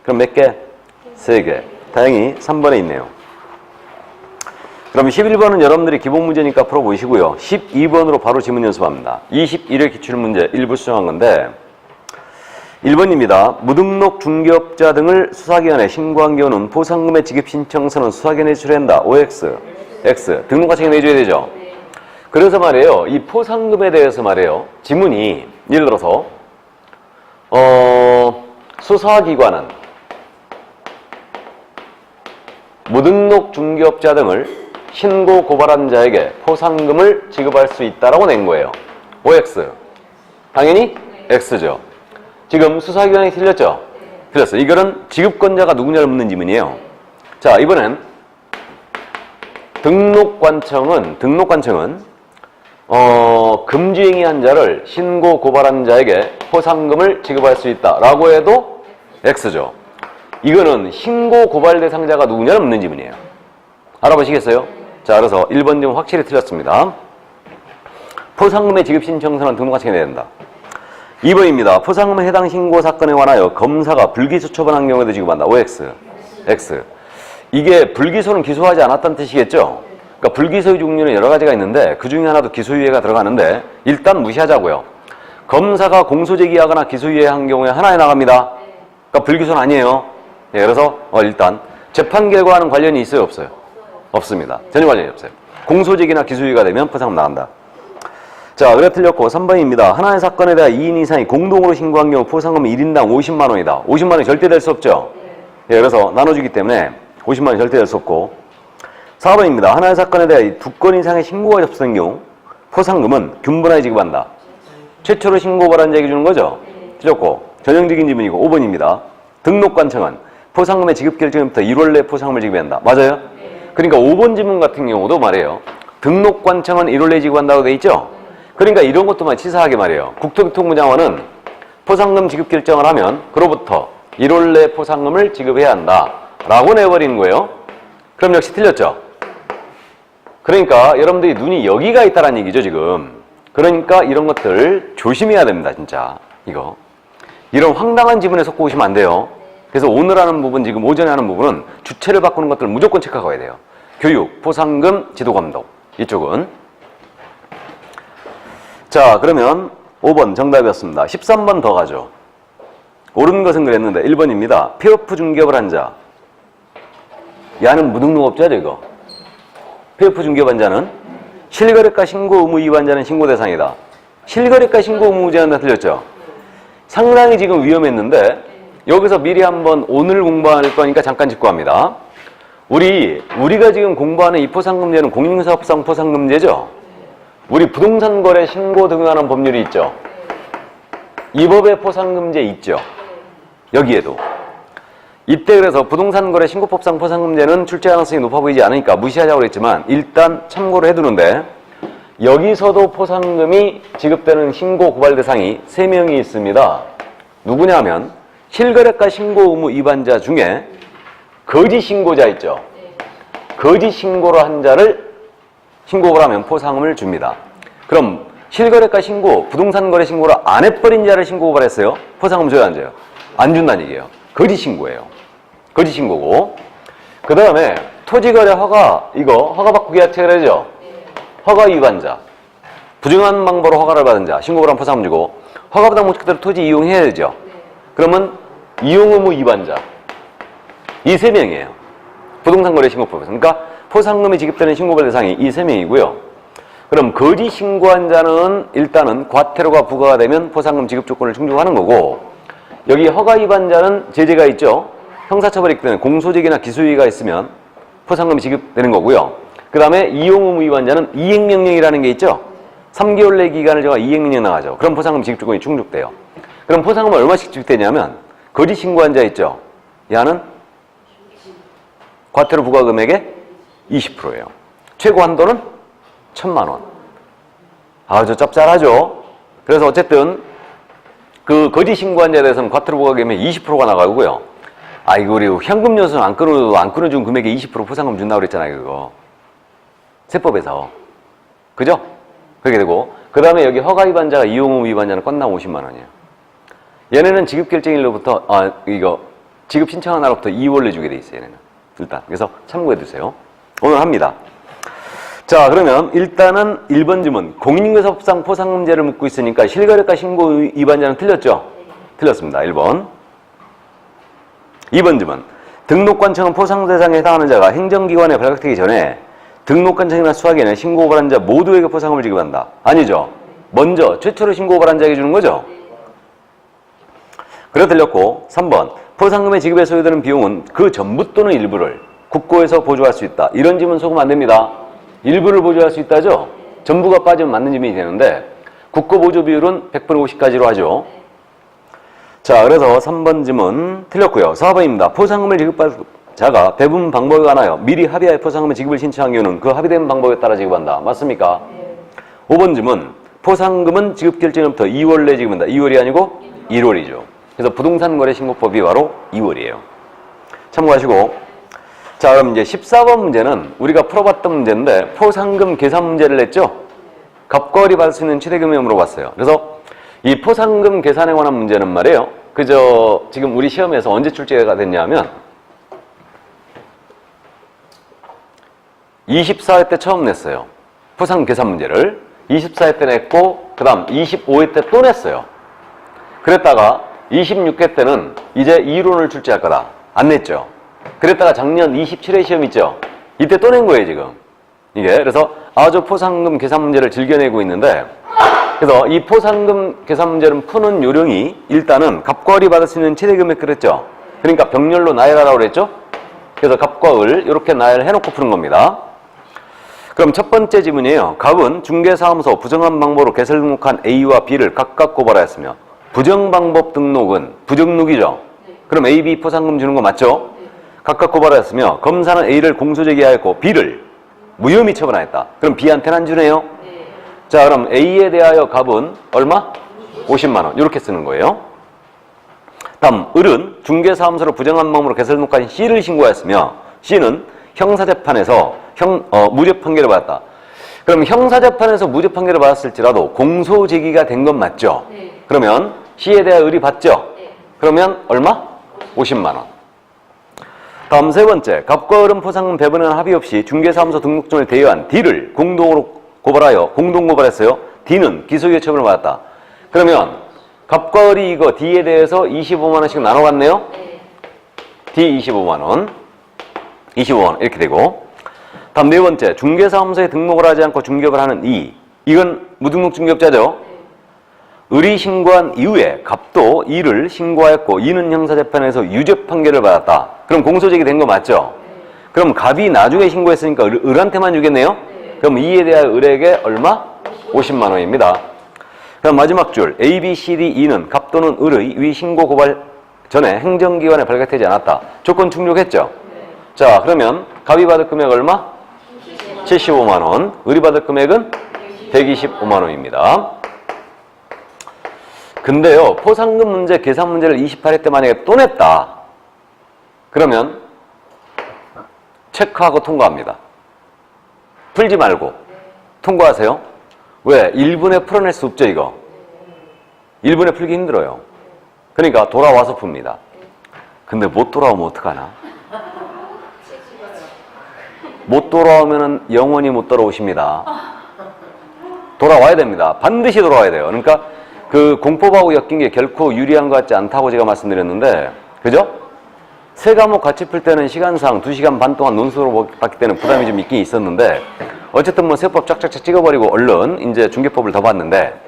그럼 몇 개? 3개. 다행히 3번에 있네요. 그럼 11번은 여러분들이 기본 문제니까 풀어보시고요. 12번으로 바로 지문 연습합니다. 21회 기출문제 일부 수정한 건데 1번입니다. 무등록 중개업자 등을 수사기관에 신고한 경우는 포상금의 지급 신청서는 수사기관에 제출한다. OX, X. 등록과청에 내줘야 되죠. 그래서 말이에요. 이 포상금에 대해서 말이에요. 지문이 예를 들어서 수사기관은 무등록 중개업자 등을 신고 고발한 자에게 포상금을 지급할 수 있다라고 낸 거예요. OX. 당연히 X죠. 지금 수사기관이 틀렸죠? 틀렸어요. 이거는 지급권자가 누구냐를 묻는 지문이에요. 자, 이번엔 등록관청은 금지행위한 자를 신고 고발한 자에게 포상금을 지급할 수 있다라고 해도 X죠. 이거는 신고 고발 대상자가 누구냐를 묻는 지문이에요. 알아보시겠어요? 자, 그래서 1번 지문 확실히 틀렸습니다. 포상금의 지급 신청서는 등록관청에 내야 된다. 2번입니다. 포상금에 해당 신고 사건에 관하여 검사가 불기소 처분한 경우에도 지급한다. OX, X. 이게 불기소는 기소하지 않았다는 뜻이겠죠? 그러니까 불기소의 종류는 여러 가지가 있는데 그 중에 하나도 기소유예가 들어가는데 일단 무시하자고요. 검사가 공소제기하거나 기소유예한 경우에 하나에 나갑니다. 그러니까 불기소는 아니에요. 네, 그래서 일단 재판 결과와는 관련이 있어요? 없어요? 없습니다. 전혀 관련이 없어요. 공소제기나 기소유예가 되면 포상금 나간다. 자, 그래 틀렸고 3번입니다. 하나의 사건에 대해 2인 이상이 공동으로 신고한 경우 포상금은 1인당 50만 원이다. 50만 원이 절대 될 수 없죠. 예, 그래서 나눠주기 때문에 50만 원이 절대 될 수 없고 4번입니다. 하나의 사건에 대해 2건 이상의 신고가 접수된 경우 포상금은 균분하게 지급한다. 최초로 신고 고발한 자에게 주는 거죠. 틀렸고 전형적인 지문이고 5번입니다. 등록관청은 포상금의 지급 결정부터 1월 내 포상금을 지급해야 한다. 맞아요? 그러니까 5번 지문 같은 경우도 말이에요. 등록관청은 1월 내에 지급한다고 돼 있죠. 그러니까 이런 것도만 치사하게 말이에요. 국토교통부장관은 포상금 지급 결정을 하면 그로부터 1월 내 포상금을 지급해야 한다 라고 내버리는 거예요. 그럼 역시 틀렸죠. 그러니까 여러분들이 눈이 여기가 있다는 얘기죠 지금. 그러니까 이런 것들 조심해야 됩니다 진짜. 이거 이런 황당한 지문에 속고 오시면 안 돼요. 그래서 오늘 하는 부분, 지금 오전에 하는 부분은 주체를 바꾸는 것들을 무조건 체크하고 가야 돼요. 교육, 포상금, 지도감독 이쪽은. 자, 그러면 5번 정답이었습니다. 13번 더 가죠. 옳은 것은 그랬는데 1번입니다. 폐업후 중개업을 한 자. 야는 무등록업자죠 이거. 폐업후 중개업한 자는 실거래가 신고 의무 위반 자는 신고 대상이다. 실거래가 신고 의무 위반자 틀렸죠. 상당히 지금 위험했는데 여기서 미리 한번 오늘 공부할 거니까 잠깐 짚고 합니다. 우리가 지금 공부하는 이 포상금제는 공인사업상 포상금제죠. 우리 부동산 거래 신고 등하는 법률이 있죠. 이 법에 포상금제 있죠. 여기에도. 이때 그래서 부동산 거래 신고법상 포상금제는 출제 가능성이 높아 보이지 않으니까 무시하자고 그랬지만 일단 참고를 해두는데 여기서도 포상금이 지급되는 신고 고발 대상이 3명이 있습니다. 누구냐 하면 실거래가 신고 의무 위반자 중에 거짓 신고자 있죠. 거짓 신고를 한 자를 신고를 하면 포상금을 줍니다. 그럼 실거래가 신고, 부동산 거래 신고를 안 해버린 자를 신고 고발했어요. 포상금 줘야 안 줘요? 안 준다는 얘기예요. 거짓 신고예요. 거짓 신고고. 그 다음에 토지거래 허가, 이거 허가받고 계약 체결하죠. 허가 위반자. 부정한 방법으로 허가를 받은 자, 신고를 하면 포상금 주고 허가받은 목적대로 토지 이용해야 되죠. 그러면 이용 의무 위반자. 이 3명이에요. 부동산 거래 신고법에서. 그러니까 포상금이 지급되는 신고발 대상이 이 3명이고요. 그럼 거짓 신고한 자는 일단은 과태료가 부과가 되면 포상금 지급 조건을 충족하는 거고 여기 허가 위반자는 제재가 있죠. 형사처벌이 있기 때문에 공소제기나 기소유예가 있으면 포상금이 지급되는 거고요. 그 다음에 이용 의무 위반자는 이행명령이라는 게 있죠. 3개월 내 기간을 정한 이행명령 나가죠. 그럼 포상금 지급 조건이 충족돼요. 그럼 포상금은 얼마씩 지급되냐면 거짓 신고한 자 있죠. 야는 과태료 부과 금액의 20%예요. 최고 한도는 1,000만 원. 아주 짭짤하죠. 그래서 어쨌든 그 거짓 신고한 자에 대해서는 과태료 부과 금액 20%가 나가고요. 이거 우리 현금 요소는 안 끊어준 금액에 20% 포상금 준다고 그랬잖아요, 그거. 세법에서. 그죠? 그렇게 되고, 그 다음에 여기 허가 위반자가 이용 위반자는 건당 50만 원이에요. 얘네는 지급 결정일로부터, 지급 신청한 날로부터 2월 내주게 돼 있어요, 얘네는. 일단. 그래서 참고해 두세요. 오늘 합니다. 자, 그러면 일단은 1번 질문. 공인중개사법상 포상금제를 묻고 있으니까 실거래가 신고 위반자는 틀렸죠? 틀렸습니다. 1번. 2번 질문. 등록관청은 포상 대상에 해당하는 자가 행정기관에 발각되기 전에 등록관청이나 수학에는 신고 고발한 자 모두에게 포상금을 지급한다. 아니죠? 먼저 최초로 신고 고발한 자에게 주는 거죠? 그래 틀렸고 3번. 포상금의 지급에 소요되는 비용은 그 전부 또는 일부를 국고에서 보조할 수 있다. 이런 질문 속으면 안 됩니다. 일부를 보조할 수 있다죠? 전부가 빠지면 맞는 질문이 되는데 국고 보조 비율은 100분의 50까지로 하죠. 자, 그래서 3번 질문 틀렸고요. 4번입니다. 포상금을 지급받을 자가 배분 방법에 관하여 미리 합의하여 포상금의 지급을 신청한 경우는 그 합의된 방법에 따라 지급한다. 맞습니까? 5번 질문. 포상금은 지급 결정일부터 2월 내에 지급한다. 2월이 아니고 1월이죠. 그래서 부동산거래신고법이 바로 2월이에요. 참고하시고. 자, 그럼 이제 14번 문제는 우리가 풀어봤던 문제인데 포상금 계산 문제를 냈죠? 갑과을이 받을 수 있는 최대금액을 물어봤어요. 그래서 이 포상금 계산에 관한 문제는 말이에요. 지금 우리 시험에서 언제 출제가 됐냐면 24회 때 처음 냈어요. 포상금 계산 문제를. 24회 때 냈고 그 다음 25회 때 또 냈어요. 그랬다가 26회 때는 이제 이론을 출제할 거다. 안 냈죠. 그랬다가 작년 27회 시험 있죠. 이때 또 낸 거예요, 지금. 이게. 그래서 아주 포상금 계산 문제를 즐겨내고 있는데 그래서 이 포상금 계산 문제를 푸는 요령이 일단은 갑과을이 받을 수 있는 최대 금액 그랬죠. 그러니까 병렬로 나열하라고 그랬죠. 그래서 갑과을 이렇게 나열해놓고 푸는 겁니다. 그럼 첫 번째 지문이에요. 갑은 중개사무소 부정한 방법으로 개설 등록한 A와 B를 각각 고발하였으며 부정방법 등록은 부정록이죠. 그럼 A, B 포상금 주는 거 맞죠? 각각 고발하였으며 검사는 A를 공소제기하였고 B를 무혐의 처분하였다. 그럼 B한테는 안 주네요. 자, 그럼 A에 대하여 갑은 얼마? 50만 원. 이렇게 쓰는 거예요. 다음 을은 중개사무소로 부정한 방법으로 개설 등록한 C를 신고하였으며 C는 형사재판에서 무죄 판결을 받았다. 그럼 형사재판에서 무죄 판결을 받았을지라도 공소제기가 된 건 맞죠? 그러면 C에 대하여 을이 받죠? 그러면 얼마? 50만 원. 다음 세 번째. 갑과 을은 포상금 배분은 합의 없이 중개사무소 등록증을 대여한 D를 공동으로 고발하여 공동고발했어요. D는 기소유예 처분을 받았다. 그러면 갑과 을이 이거 D에 대해서 25만 원씩 나눠 갔네요. D 25만 원. 25만 원 이렇게 되고. 다음 네 번째. 중개사무소에 등록을 하지 않고 중개업을 하는 E. 이건 무등록 중개업자죠. 을이 신고한 이후에 갑도 E를 신고하였고 E는 형사재판에서 유죄 판결을 받았다. 그럼 공소제기 된 거 맞죠? 그럼 갑이 나중에 신고했으니까 을한테만 주겠네요? 그럼 E에 대하여 을에게 얼마? 50만 원입니다. 그럼 마지막 줄 A, B, C, D, E는 갑 또는 을의 위 신고 고발 전에 행정기관에 발각되지 않았다. 조건 충족했죠? 자, 그러면 갑이 받을 금액 얼마? 75만 원. 을이 받을 금액은 125만 원입니다. 근데요, 포상금 문제, 계산 문제를 28회 때 만약에 또 냈다. 그러면 체크하고 통과합니다. 풀지 말고 통과하세요. 왜? 1분에 풀어낼 수 없죠, 이거. 1분에 풀기 힘들어요. 그러니까 돌아와서 풉니다. 근데 못 돌아오면 어떡하나? 못 돌아오면 영원히 못 돌아오십니다. 돌아와야 됩니다. 반드시 돌아와야 돼요. 그러니까 그 공법하고 엮인 게 결코 유리한 것 같지 않다고 제가 말씀드렸는데, 그죠? 세 과목 같이 풀 때는 시간상 2시간 반 동안 논술로 봤기 때문에 부담이 좀 있긴 있었는데, 어쨌든 뭐 세법 쫙쫙쫙 찍어버리고 얼른 이제 중개법을 더 봤는데,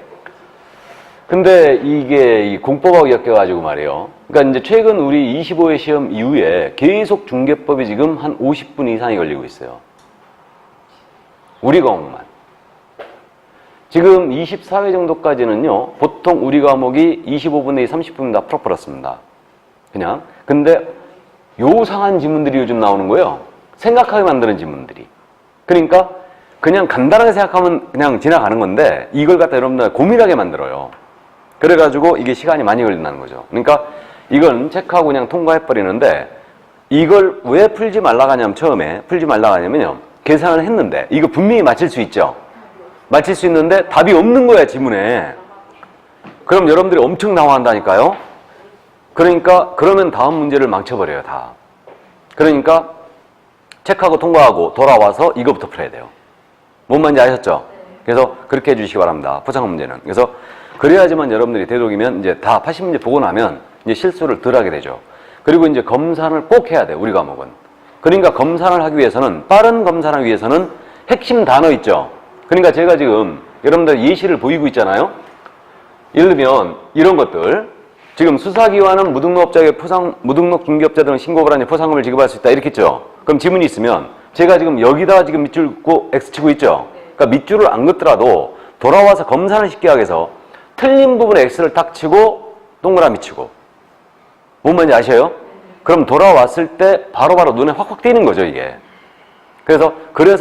근데 이게 이 공법하고 엮여가지고 말이에요. 그러니까 이제 최근 우리 25회 시험 이후에 계속 중개법이 지금 한 50분 이상이 걸리고 있어요. 우리 과목만. 지금 24회 정도까지는요, 보통 우리 과목이 25분 내지 30분 다 풀어버렸습니다. 그냥. 근데 요상한 지문들이 요즘 나오는 거예요. 생각하게 만드는 지문들이. 그러니까 그냥 간단하게 생각하면 그냥 지나가는 건데 이걸 갖다 여러분들 고민하게 만들어요. 그래가지고 이게 시간이 많이 걸린다는 거죠. 그러니까 이건 체크하고 그냥 통과해버리는데 이걸 왜 풀지 말라고 하냐면 처음에 풀지 말라고 하냐면요. 계산을 했는데 이거 분명히 맞힐 수 있죠. 맞힐 수 있는데 답이 없는 거야 지문에. 그럼 여러분들이 엄청 당황한다니까요. 그러니까 그러면 다음 문제를 망쳐버려요 다. 그러니까 체크하고 통과하고 돌아와서 이거부터 풀어야 돼요. 뭔 말인지 아셨죠? 그래서 그렇게 해주시기 바랍니다. 포상한 문제는. 그래서 그래야지만 여러분들이 되도록이면 이제 다 80문제 보고 나면 이제 실수를 덜 하게 되죠. 그리고 이제 검산을 꼭 해야 돼, 우리 과목은. 그러니까 검산을 하기 위해서는, 빠른 검산을 하기 위해서는 핵심 단어 있죠. 그러니까 제가 지금 여러분들 예시를 보이고 있잖아요. 예를 들면 이런 것들. 지금 수사기관은 무등록업자에게 무등록 중개업자들은 신고를 하니 포상금을 지급할 수 있다. 이렇게 했죠. 그럼 지문이 있으면 제가 지금 여기다가 지금 밑줄 긋고 X 치고 있죠. 그러니까 밑줄을 안 긋더라도 돌아와서 검산을 쉽게 하기 위해서 틀린 부분에 X를 딱 치고 동그라미 치고. 뭔 말인지 아셔요? 그럼 돌아왔을 때 바로바로 눈에 확확 띄는 거죠, 이게. 그래서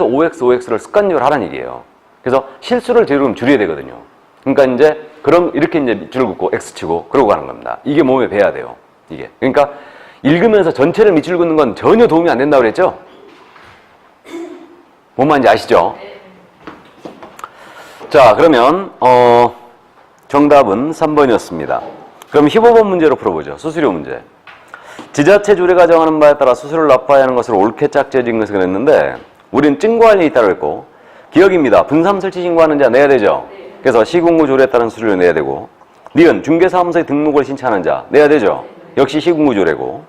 OX, OX를 습관적으로 하라는 얘기예요. 그래서 실수를 지금 줄여야 되거든요. 그러니까 이제 그럼 이렇게 이제 밑줄을 긋고 X 치고 그러고 가는 겁니다. 이게 몸에 배야 돼요. 이게. 그러니까 읽으면서 전체를 밑줄 긋는 건 전혀 도움이 안 된다고 그랬죠? 뭔 말인지 아시죠? 자, 그러면 정답은 3번이었습니다. 그럼 15번 문제로 풀어보죠. 수수료 문제. 지자체 조례가 정하는 바에 따라 수수료를 납부해야 하는 것으로 옳게 짝지어진 것을 그랬는데 우리는 증거관리에 있다고 했고 기억입니다. 분삼 설치 신고하는 자 내야 되죠. 그래서 시군구 조례에 따른 수수료를 내야 되고 니은 중개사무소에 등록을 신청하는 자 내야 되죠. 역시 시군구 조례고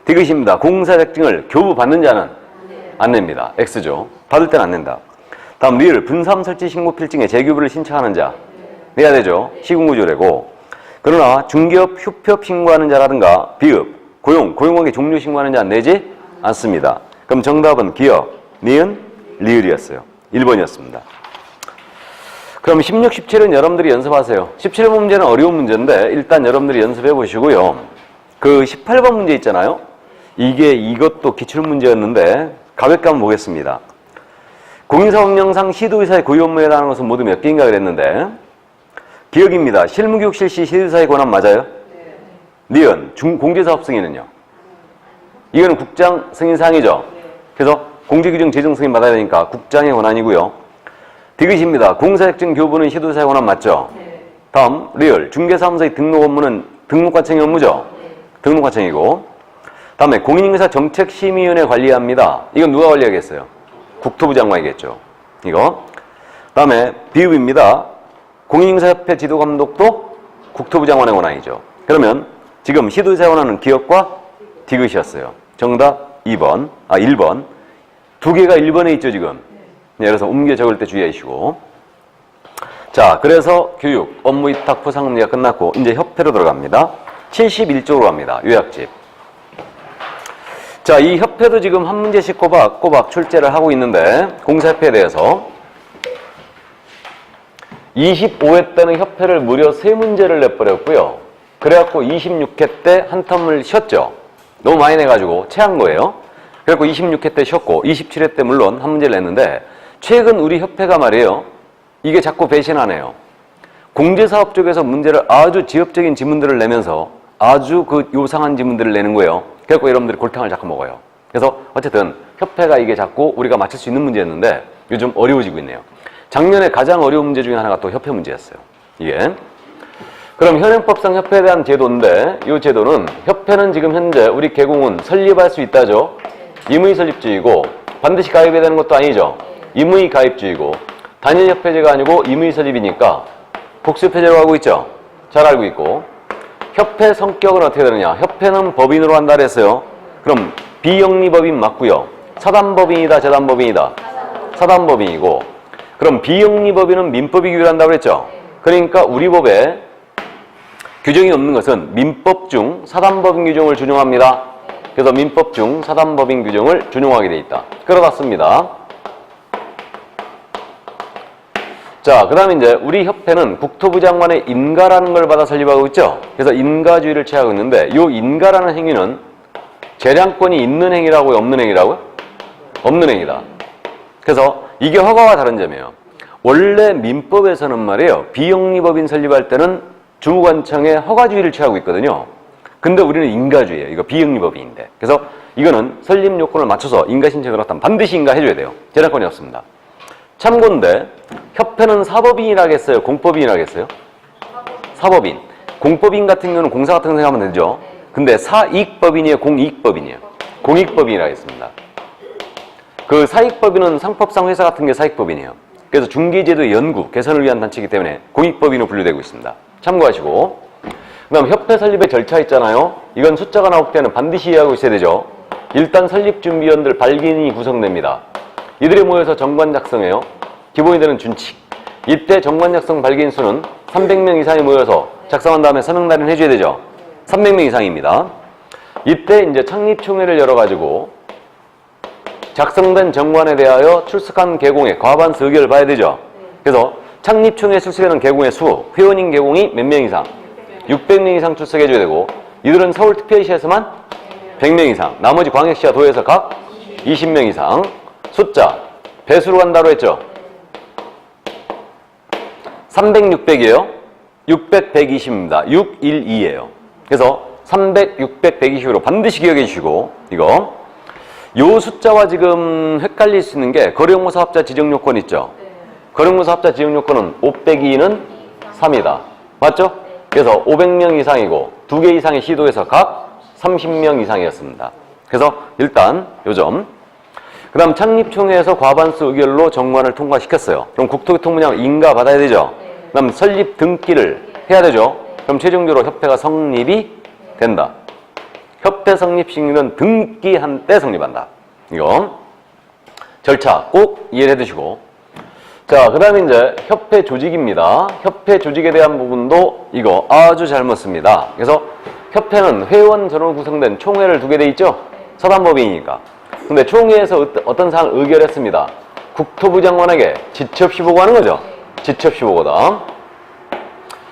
디귿입니다. 공사자격증을 교부 받는 자는 안 냅니다. X죠. 받을 때는 안 낸다. 다음 리을 분삼 설치 신고 필증에 재교부를 신청하는 자 내야 되죠. 시군구 조례고 그러나 중개업 휴폐업 신고하는 자라든가 비읍, 고용관계 종료 신고하는 자 내지 않습니다. 그럼 정답은 기억, 니은, 리을이었어요. 1번이었습니다. 그럼 16, 17은 여러분들이 연습하세요. 17번 문제는 어려운 문제인데 일단 여러분들이 연습해 보시고요. 그 18번 문제 있잖아요. 이것도 기출문제였는데 가볍게 한번 보겠습니다. 공인사업령상 시도의사의 고유 업무에 해당하는 것은 모두 몇 개인가 그랬는데 기억입니다. 실무교육 실시 시도의사의 권한 맞아요? 네. 니은 공제사업 승인은요? 이거는 국장 승인사항이죠? 그래서 공제규정 제정 승인 받아야 되니까 국장의 권한이고요. 디귿입니다. 공사자격증 교부는 시도의사의 권한 맞죠? 네. 다음 리을 중개사무소의 등록 업무는 등록관청의 업무죠? 네. 등록관청이고 다음에 공인인사 정책심의위원회 관리합니다. 이건 누가 관리하겠어요? 국토부 장관이겠죠. 이거. 다음에 비읍입니다. 공인인사협회 지도감독도 국토부 장관의 권한이죠. 그러면 지금 시도의사의 권한은 기억과 디귿이었어요. 정답 1번. 두 개가 1번에 있죠, 지금. 네, 그래서 옮겨 적을 때 주의하시고. 자, 그래서 교육, 업무 위탁 포상금리가 끝났고 이제 협회로 들어갑니다. 71쪽으로 갑니다. 요약집. 자, 이 협회도 지금 한 문제씩 꼬박 출제를 하고 있는데 공사협회에 대해서 25회 때는 협회를 무려 3문제를 내버렸고요. 그래갖고 26회 때 한 텀을 쉬었죠. 너무 많이 내가지고 체한 거예요. 그래갖고 26회 때 쉬었고 27회 때 물론 한 문제를 냈는데 최근 우리 협회가 말이에요. 이게 자꾸 배신하네요. 공제사업 쪽에서 문제를 아주 지엽적인 지문들을 내면서 아주 그 요상한 지문들을 내는 거예요. 그래갖고 여러분들이 골탕을 자꾸 먹어요. 그래서 어쨌든 협회가 이게 자꾸 우리가 맞출 수 있는 문제였는데 요즘 어려워지고 있네요. 작년에 가장 어려운 문제 중에 하나가 또 협회 문제였어요. 이게. 그럼 현행법상 협회에 대한 제도인데 이 제도는 협회는 지금 현재 우리 개공은 설립할 수 있다죠. 임의 설립주의고 반드시 가입해야 되는 것도 아니죠. 임의 가입주의고 단일협회제가 아니고 임의 설립이니까 복수협회제로 알고 있죠. 잘 알고 있고 협회 성격은 어떻게 되느냐. 협회는 법인으로 한다 그랬어요. 그럼 비영리법인 맞고요. 사단법인이다 재단법인이다. 사단법인이고 그럼 비영리법인은 민법이 규율한다고 그랬죠. 그러니까 우리 법에 규정이 없는 것은 민법 중 사단법인 규정을 준용합니다. 그래서 민법 중 사단법인 규정을 준용하게 돼 있다. 끌어놨습니다. 자, 그 다음에 이제 우리 협회는 국토부 장관의 인가라는 걸 받아 설립하고 있죠. 그래서 인가주의를 취하고 있는데 이 인가라는 행위는 재량권이 있는 행위라고요? 없는 행위라고요? 없는 행위다. 그래서 이게 허가와 다른 점이에요. 원래 민법에서는 말이에요. 비영리법인 설립할 때는 주무관청의 허가주의를 취하고 있거든요. 근데 우리는 인가주의예요. 이거 비영리법인인데. 그래서 이거는 설립 요건을 맞춰서 인가 신청을 했다면 반드시 인가 해줘야 돼요. 재량권이 없습니다. 참고인데 협회는 사법인이라고 했어요? 공법인이라고 했어요? 사법인. 공법인 같은 경우는 공사 같은 거 생각하면 되죠. 근데 사익법인이에요? 공익법인이에요? 공익법인이라고 했습니다. 그 사익법인은 상법상 회사 같은 게 사익법인이에요. 그래서 중개제도 연구, 개선을 위한 단체이기 때문에 공익법인으로 분류되고 있습니다. 참고하시고. 그 다음 협회 설립의 절차 있잖아요. 이건 숫자가 나올 때는 반드시 이해하고 있어야 되죠. 일단 설립준비위원들 발기인이 구성됩니다. 이들이 모여서 정관 작성해요. 기본이 되는 준칙. 이때 정관 작성 발기인 수는 300명 이상이 모여서 작성한 다음에 서명 날인 해줘야 되죠. 300명 이상입니다. 이때 이제 창립총회를 열어가지고 작성된 정관에 대하여 출석한 계공의 과반수 의결을 봐야 되죠. 그래서 창립총회에 출석하는 계공의 수, 회원인 계공이 몇 명 이상? 600명 이상 출석해줘야 되고, 이들은 서울특별시에서만 100명 이상, 나머지 광역시와 도에서 각 20명 이상. 숫자, 배수로 간다로 했죠. 300, 600이에요. 600, 120입니다. 612예요. 그래서 300, 600, 120으로 반드시 기억해 주시고, 이거. 요 숫자와 지금 헷갈릴 수 있는 게 거래용무 사업자 지정 요건 있죠. 거래용무 사업자 지정 요건은 502는 3이다. 맞죠? 그래서 500명 이상이고 2개 이상의 시도에서 각 30명 이상이었습니다. 그래서 일단 요점. 그 다음 창립총회에서 과반수 의결로 정관을 통과시켰어요. 그럼 국토교통부장 인가 받아야 되죠. 그 다음 설립 등기를 해야 되죠. 그럼 최종적으로 협회가 성립이 된다. 협회 성립 시기는 등기한 때 성립한다. 이거 절차 꼭 이해해 두시고. 자, 그 다음에 이제 협회 조직입니다. 협회 조직에 대한 부분도 이거 아주 잘못 씁니다. 그래서 협회는 회원 전원으로 구성된 총회를 두게 돼 있죠. 사단법인이니까. 근데 총회에서 어떤 사항을 의결했습니다. 국토부 장관에게 지체 없이 보고하는 거죠. 지체 없이 보고다.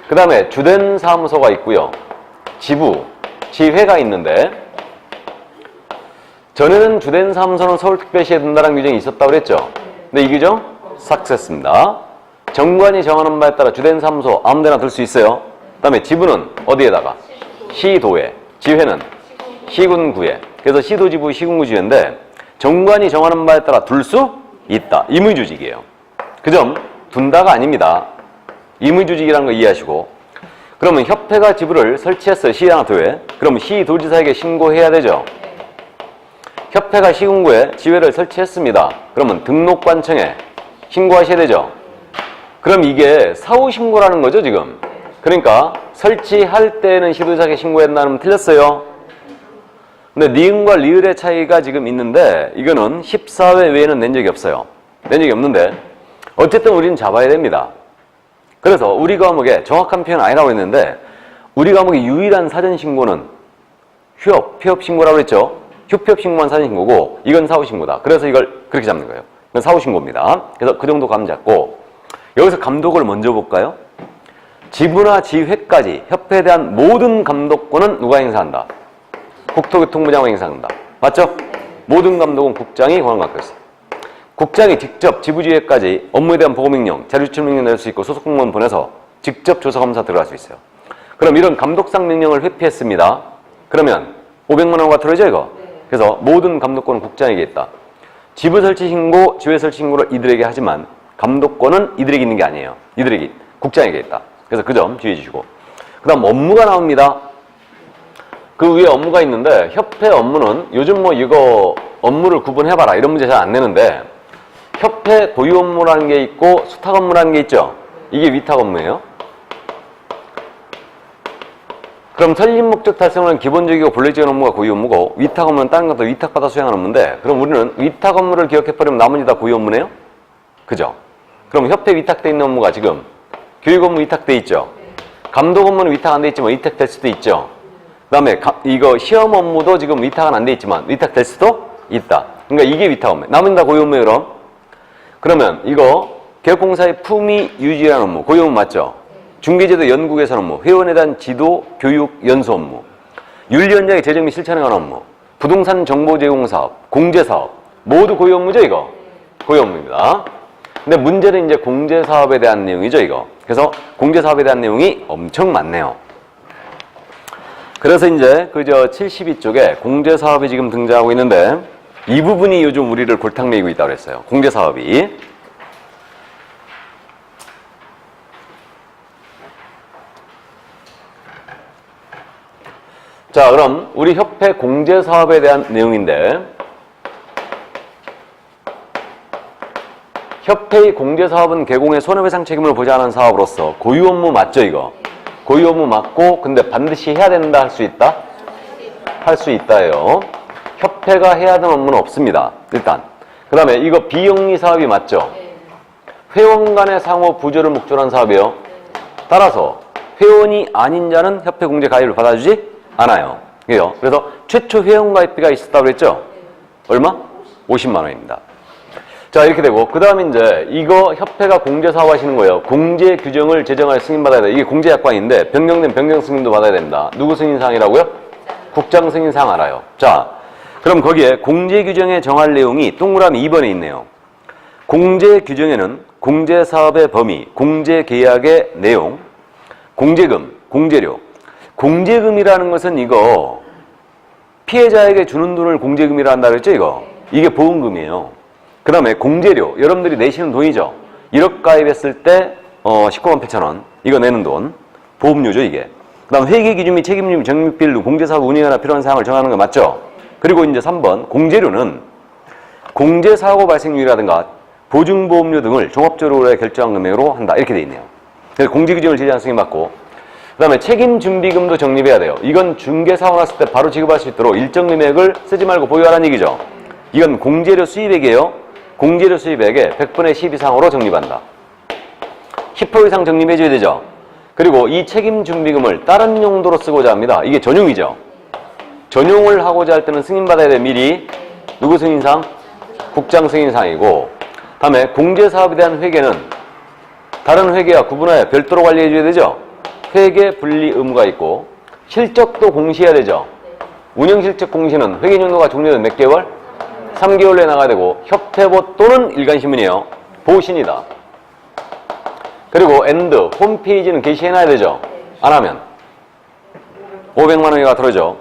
그 다음에 주된 사무소가 있고요. 지부, 지회가 있는데, 전에는 주된 사무소는 서울특별시에 둔다는 규정이 있었다고 그랬죠. 근데 이 규정 삭제했습니다. 정관이 정하는 바에 따라 주된 사무소 아무 데나 둘 수 있어요. 그 다음에 지부는 어디에다가? 시도에. 지회는 시군구에. 그래서 시도지부, 시군구 지회인데 정관이 정하는 바에 따라 둘 수 있다. 임의조직이에요. 그 점 둔다가 아닙니다. 임의조직이라는 거 이해하시고. 그러면 협회가 지부를 설치했어요. 시나 도에. 그럼 시도지사에게 신고해야 되죠. 협회가 시군구에 지회를 설치했습니다. 그러면 등록관청에 신고하셔야 되죠. 그럼 이게 사후신고라는 거죠, 지금. 그러니까 설치할 때는 시도지사에게 신고했나는 틀렸어요. 근데 니은과 리을의 차이가 지금 있는데 이거는 14회 외에는 낸 적이 없어요. 낸 적이 없는데 어쨌든 우리는 잡아야 됩니다. 그래서 우리 과목에 정확한 표현은 아니라고 했는데 우리 과목의 유일한 사전신고는 폐업신고라고 했죠. 폐업신고만 사전신고고 이건 사후신고다. 그래서 이걸 그렇게 잡는 거예요. 이건 사후신고입니다. 그래서 그 정도 감 잡고 여기서 감독을 먼저 볼까요? 지부나 지회까지 협회에 대한 모든 감독권은 누가 행사한다? 국토교통부 장관이 행사한다. 맞죠? 모든 감독은 국장이 권한 갖고 있어요. 국장이 직접 지부지회까지 업무에 대한 보고명령, 자료추출 명령 낼 수 있고 소속 공무원 보내서 직접 조사검사 들어갈 수 있어요. 그럼 이런 감독상 명령을 회피했습니다. 그러면 500만 원과 틀어져 이거. 그래서 모든 감독권은 국장에게 있다. 지부 설치 신고, 지회 설치 신고를 이들에게 하지만 감독권은 이들에게 있는 게 아니에요. 이들에게 국장에게 있다. 그래서 그 점 주의해 주시고. 그 다음 업무가 나옵니다. 그 위에 업무가 있는데 협회 업무는 요즘 뭐 이거 업무를 구분해봐라 이런 문제 잘 안 내는데 협회 고유 업무라는 게 있고 수탁 업무라는 게 있죠. 이게 위탁 업무예요. 그럼 설립 목적 달성은 기본적이고 본래적인 업무가 고유 업무고 위탁 업무는 다른 것도 위탁받아 수행하는 업무인데 그럼 우리는 위탁 업무를 기억해버리면 나머지 다 고유 업무네요? 그죠? 그럼 협회 위탁돼 있는 업무가 지금 교육 업무 위탁돼 있죠. 감독 업무는 위탁 안 돼 있지만 위탁될 수도 있죠. 그 다음에 이거 시험 업무도 지금 위탁은 안 돼 있지만 위탁될 수도 있다. 그러니까 이게 위탁 업무. 나머지는 다 고유 업무예요. 그러면 이거 개혁공사의 품위 유지라는 업무, 고유 업무 맞죠? 중개제도 연구 개선 업무, 회원에 대한 지도, 교육, 연수 업무, 윤리원장의 재정 및 실천에 관한 업무, 부동산 정보 제공 사업, 공제 사업 모두 고유 업무죠 이거? 고유 업무입니다. 근데 문제는 이제 공제 사업에 대한 내용이죠 이거. 그래서 공제 사업에 대한 내용이 엄청 많네요. 그래서 이제 그저 72쪽에 공제사업이 지금 등장하고 있는데 이 부분이 요즘 우리를 골탕매이고 있다고 그랬어요. 공제사업이. 자, 그럼 우리 협회 공제사업에 대한 내용인데 협회의 공제사업은 개공의 손해배상 책임을 보장하는 사업으로서 고유 업무 맞죠, 이거? 고유 업무 맞고 근데 반드시 해야 된다, 할 수 있다? 할 수 있다예요. 협회가 해야 하는 업무는 없습니다. 일단. 그 다음에 이거 비영리 사업이 맞죠? 회원 간의 상호 부조를 목적으로 한 사업이에요. 따라서 회원이 아닌 자는 협회 공제 가입을 받아주지 않아요. 그래서 최초 회원 가입비가 있었다고 그랬죠? 얼마? 50만 원입니다. 자, 이렇게 되고, 그 다음에 이제 이거 협회가 공제 사업 하시는 거예요. 공제 규정을 제정할 승인받아야 돼. 이게 공제 약관인데 변경된 변경 승인도 받아야 됩니다. 누구 승인사항이라고요? 국장 승인사항 알아요. 자, 그럼 거기에 공제 규정에 정할 내용이 동그라미 2번에 있네요. 공제 규정에는 공제 사업의 범위, 공제 계약의 내용, 공제금, 공제료. 공제금이라는 것은 이거 피해자에게 주는 돈을 공제금이라 한다 그랬죠, 이거? 이게 보험금이에요. 그 다음에 공제료, 여러분들이 내시는 돈이죠. 1억 가입했을 때 19만 8천 원, 이거 내는 돈, 보험료죠, 이게. 그 다음 회계기준 및 책임률, 정립비율, 공제사업 운영에나 필요한 사항을 정하는 거 맞죠? 그리고 이제 3번, 공제료는 공제사고 발생률이라든가 보증보험료 등을 종합적으로 결정한 금액으로 한다, 이렇게 돼 있네요. 그래서 공제규정을 제재한 승인받고, 그 다음에 책임준비금도 정립해야 돼요. 이건 중개사고 났을 때 바로 지급할 수 있도록 일정 금액을 쓰지 말고 보유하라는 얘기죠. 이건 공제료 수입액이에요. 공제료 수입액의 100분의 10 이상으로 적립한다. 10% 이상 적립해줘야 되죠. 그리고 이 책임준비금을 다른 용도로 쓰고자 합니다. 이게 전용이죠. 전용을 하고자 할 때는 승인받아야 돼. 미리. 누구 승인상? 국장 승인상이고, 다음에 공제사업에 대한 회계는 다른 회계와 구분하여 별도로 관리해줘야 되죠. 회계 분리 의무가 있고, 실적도 공시해야 되죠. 운영실적 공시는 회계 연도가 종료된 몇 개월? 3개월 내에 나가야 되고, 협회보 또는 일간신문이에요. 보신이다. 그리고 엔드, 홈페이지는 게시해놔야 되죠. 안 하면 500만 원이가 들어죠.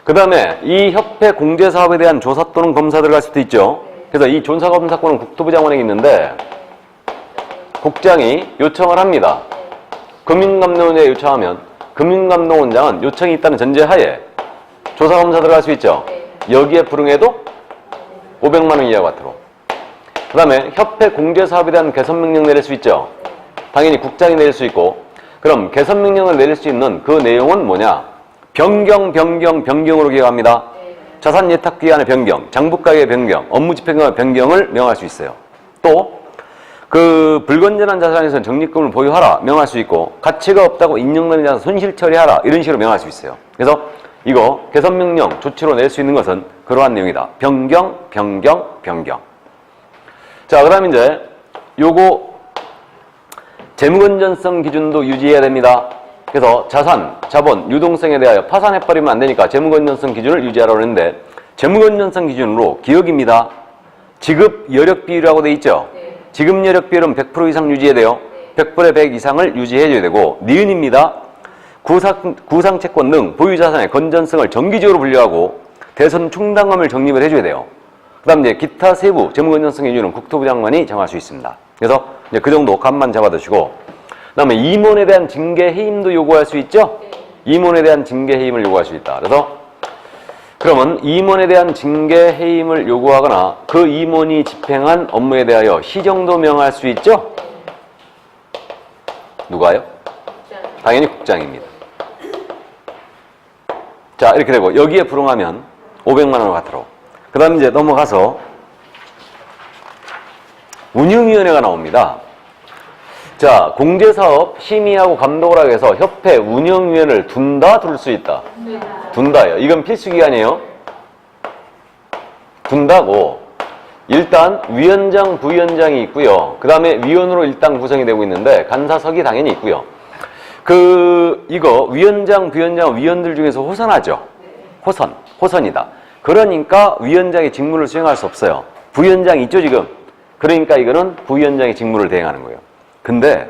그 다음에 이 협회 공제사업에 대한 조사 또는 검사 들어갈 수도 있죠. 그래서 이 조사검사권은 국토부 장관에게 있는데 국장이 요청을 합니다. 금융감독원에 요청하면 금융감독원장은 요청이 있다는 전제하에 조사검사 들어갈 수 있죠. 여기에 불응해도 500만 원 이하 과태료. 그 다음에 협회 공제사업에 대한 개선명령 내릴 수 있죠. 당연히 국장이 내릴 수 있고, 그럼 개선명령을 내릴 수 있는 그 내용은 뭐냐? 변경으로 기억합니다. 자산 예탁기간의 변경, 장부가액의 변경, 업무 집행의 변경을 명할 수 있어요. 또 그 불건전한 자산에서는 적립금을 보유하라 명할 수 있고, 가치가 없다고 인정되는 자산 손실 처리하라 이런 식으로 명할 수 있어요. 그래서 이거 개선명령 조치로 낼 수 있는 것은 그러한 내용이다. 변경. 자, 그 다음 이제 요거 재무건전성 기준도 유지해야 됩니다. 그래서 자산, 자본, 유동성에 대하여 파산해버리면 안 되니까 재무건전성 기준을 유지하라고 했는데, 재무건전성 기준으로 기억입니다. 지급 여력 비율이라고 돼 있죠. 지급 여력 비율은 100% 이상 유지해야 돼요. 100분의 100 이상을 유지해줘야 되고, 니은입니다. 구상채권 등 보유자산의 건전성을 정기적으로 분류하고 대선 충당금을 적립을 해줘야 돼요. 그 다음 이제 기타 세부 재무건전성 기준은 국토부 장관이 정할 수 있습니다. 그래서 이제 그 정도 감만 잡아두시고, 그 다음에 임원에 대한 징계 해임도 요구할 수 있죠? 임원에 대한 징계 해임을 요구할 수 있다. 그래서 그러면 임원에 대한 징계 해임을 요구하거나 그 임원이 집행한 업무에 대하여 시정도 명할 수 있죠? 누가요? 당연히 국장입니다. 자, 이렇게 되고 여기에 불응하면 500만 원 과태료. 그 다음 이제 넘어가서 운영위원회가 나옵니다. 자, 공제사업 심의하고 감독을 하기 위해서 협회 운영위원회를 둔다, 둘 수 있다? 둔다예요. 이건 필수기간이에요. 둔다고, 일단 위원장, 부위원장이 있고요. 그 다음에 위원으로 일단 구성이 되고 있는데 간사석이 당연히 있고요. 이거 위원장, 부위원장, 위원들 중에서 호선하죠. 호선이다. 그러니까 위원장의 직무를 수행할 수 없어요. 부위원장이 있죠, 지금. 그러니까 이거는 부위원장의 직무를 대행하는 거예요. 근데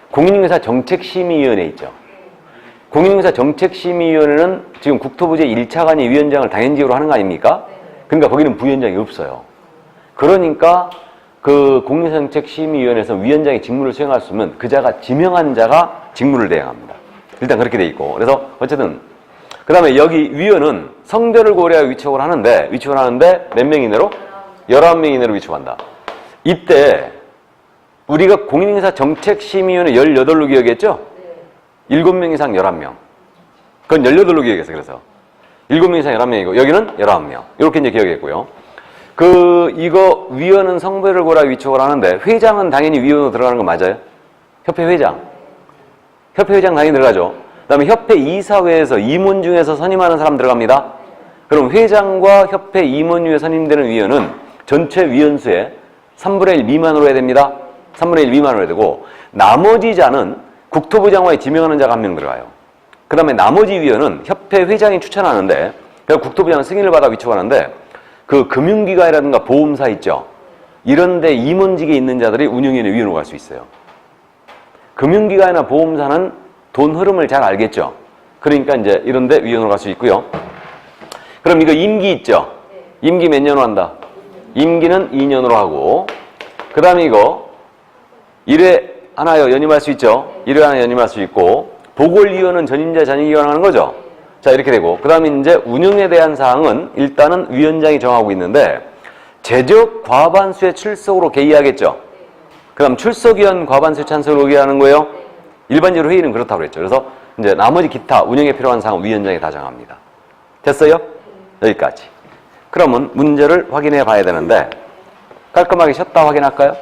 공인중개사 정책심의위원회 있죠. 공인중개사 정책심의위원회는 지금 국토부제 1차 관이 위원장을 당연직으로 하는 거 아닙니까? 그러니까 거기는 부위원장이 없어요. 그러니까 그 공인중개사정책심의위원회에서 위원장이 직무를 수행할 수 있으면 그 자가 지명한 자가 직무를 대행합니다. 일단 그렇게 돼 있고. 그래서 어쨌든 그 다음에 여기 위원은 성별을 고려하여 위촉을 하는데 몇 명 이내로? 19명 이내로 위촉한다. 이때 우리가 공인중개사 정책심의위원회 18로 기억했죠? 7명 이상 11명. 그건 18로 기억했어요. 그래서 7명 이상 11명이고 여기는 19명. 이렇게 이제 기억했고요. 이거 위원은 성별을 고려하여 위촉을 하는데 회장은 당연히 위원으로 들어가는 거 맞아요? 협회 회장 당연히 들어가죠. 그 다음에 협회 이사회에서 임원 중에서 선임하는 사람 들어갑니다. 그럼 회장과 협회 임원 중에 선임되는 위원은 전체 위원수의 3분의 1 미만으로 해야 됩니다. 3분의 1 미만으로 해야 되고 나머지 자는 국토부 장관이 지명하는 자가 한 명 들어가요. 그 다음에 나머지 위원은 협회 회장이 추천하는데 국토부 장관 승인을 받아 위촉하는데 그 금융기관이라든가 보험사 있죠. 이런데 임원직에 있는 자들이 운영위원회 위원으로 갈 수 있어요. 금융기관이나 보험사는 돈 흐름을 잘 알겠죠. 그러니까 이제 이런데 위원으로 갈 수 있고요. 그럼 이거 임기 있죠. 임기 몇 년으로 한다? 임기는 2년으로 하고 그 다음에 이거 1회 하나요 연임할 수 있죠. 1회 하나 연임할 수 있고 보궐위원은 전임자 전임기관 하는 거죠. 자 이렇게 되고 그 다음에 이제 운영에 대한 사항은 일단은 위원장이 정하고 있는데 재적 과반수의 출석으로 개의하겠죠. 그 다음 출석위원 과반수 찬성으로 개의하는 거예요. 일반적으로 회의는 그렇다고 그랬죠. 그래서 이제 나머지 기타 운영에 필요한 사항은 위원장이 다 정합니다. 됐어요? 여기까지. 그러면 문제를 확인해 봐야 되는데 깔끔하게 쉬었다 확인할까요?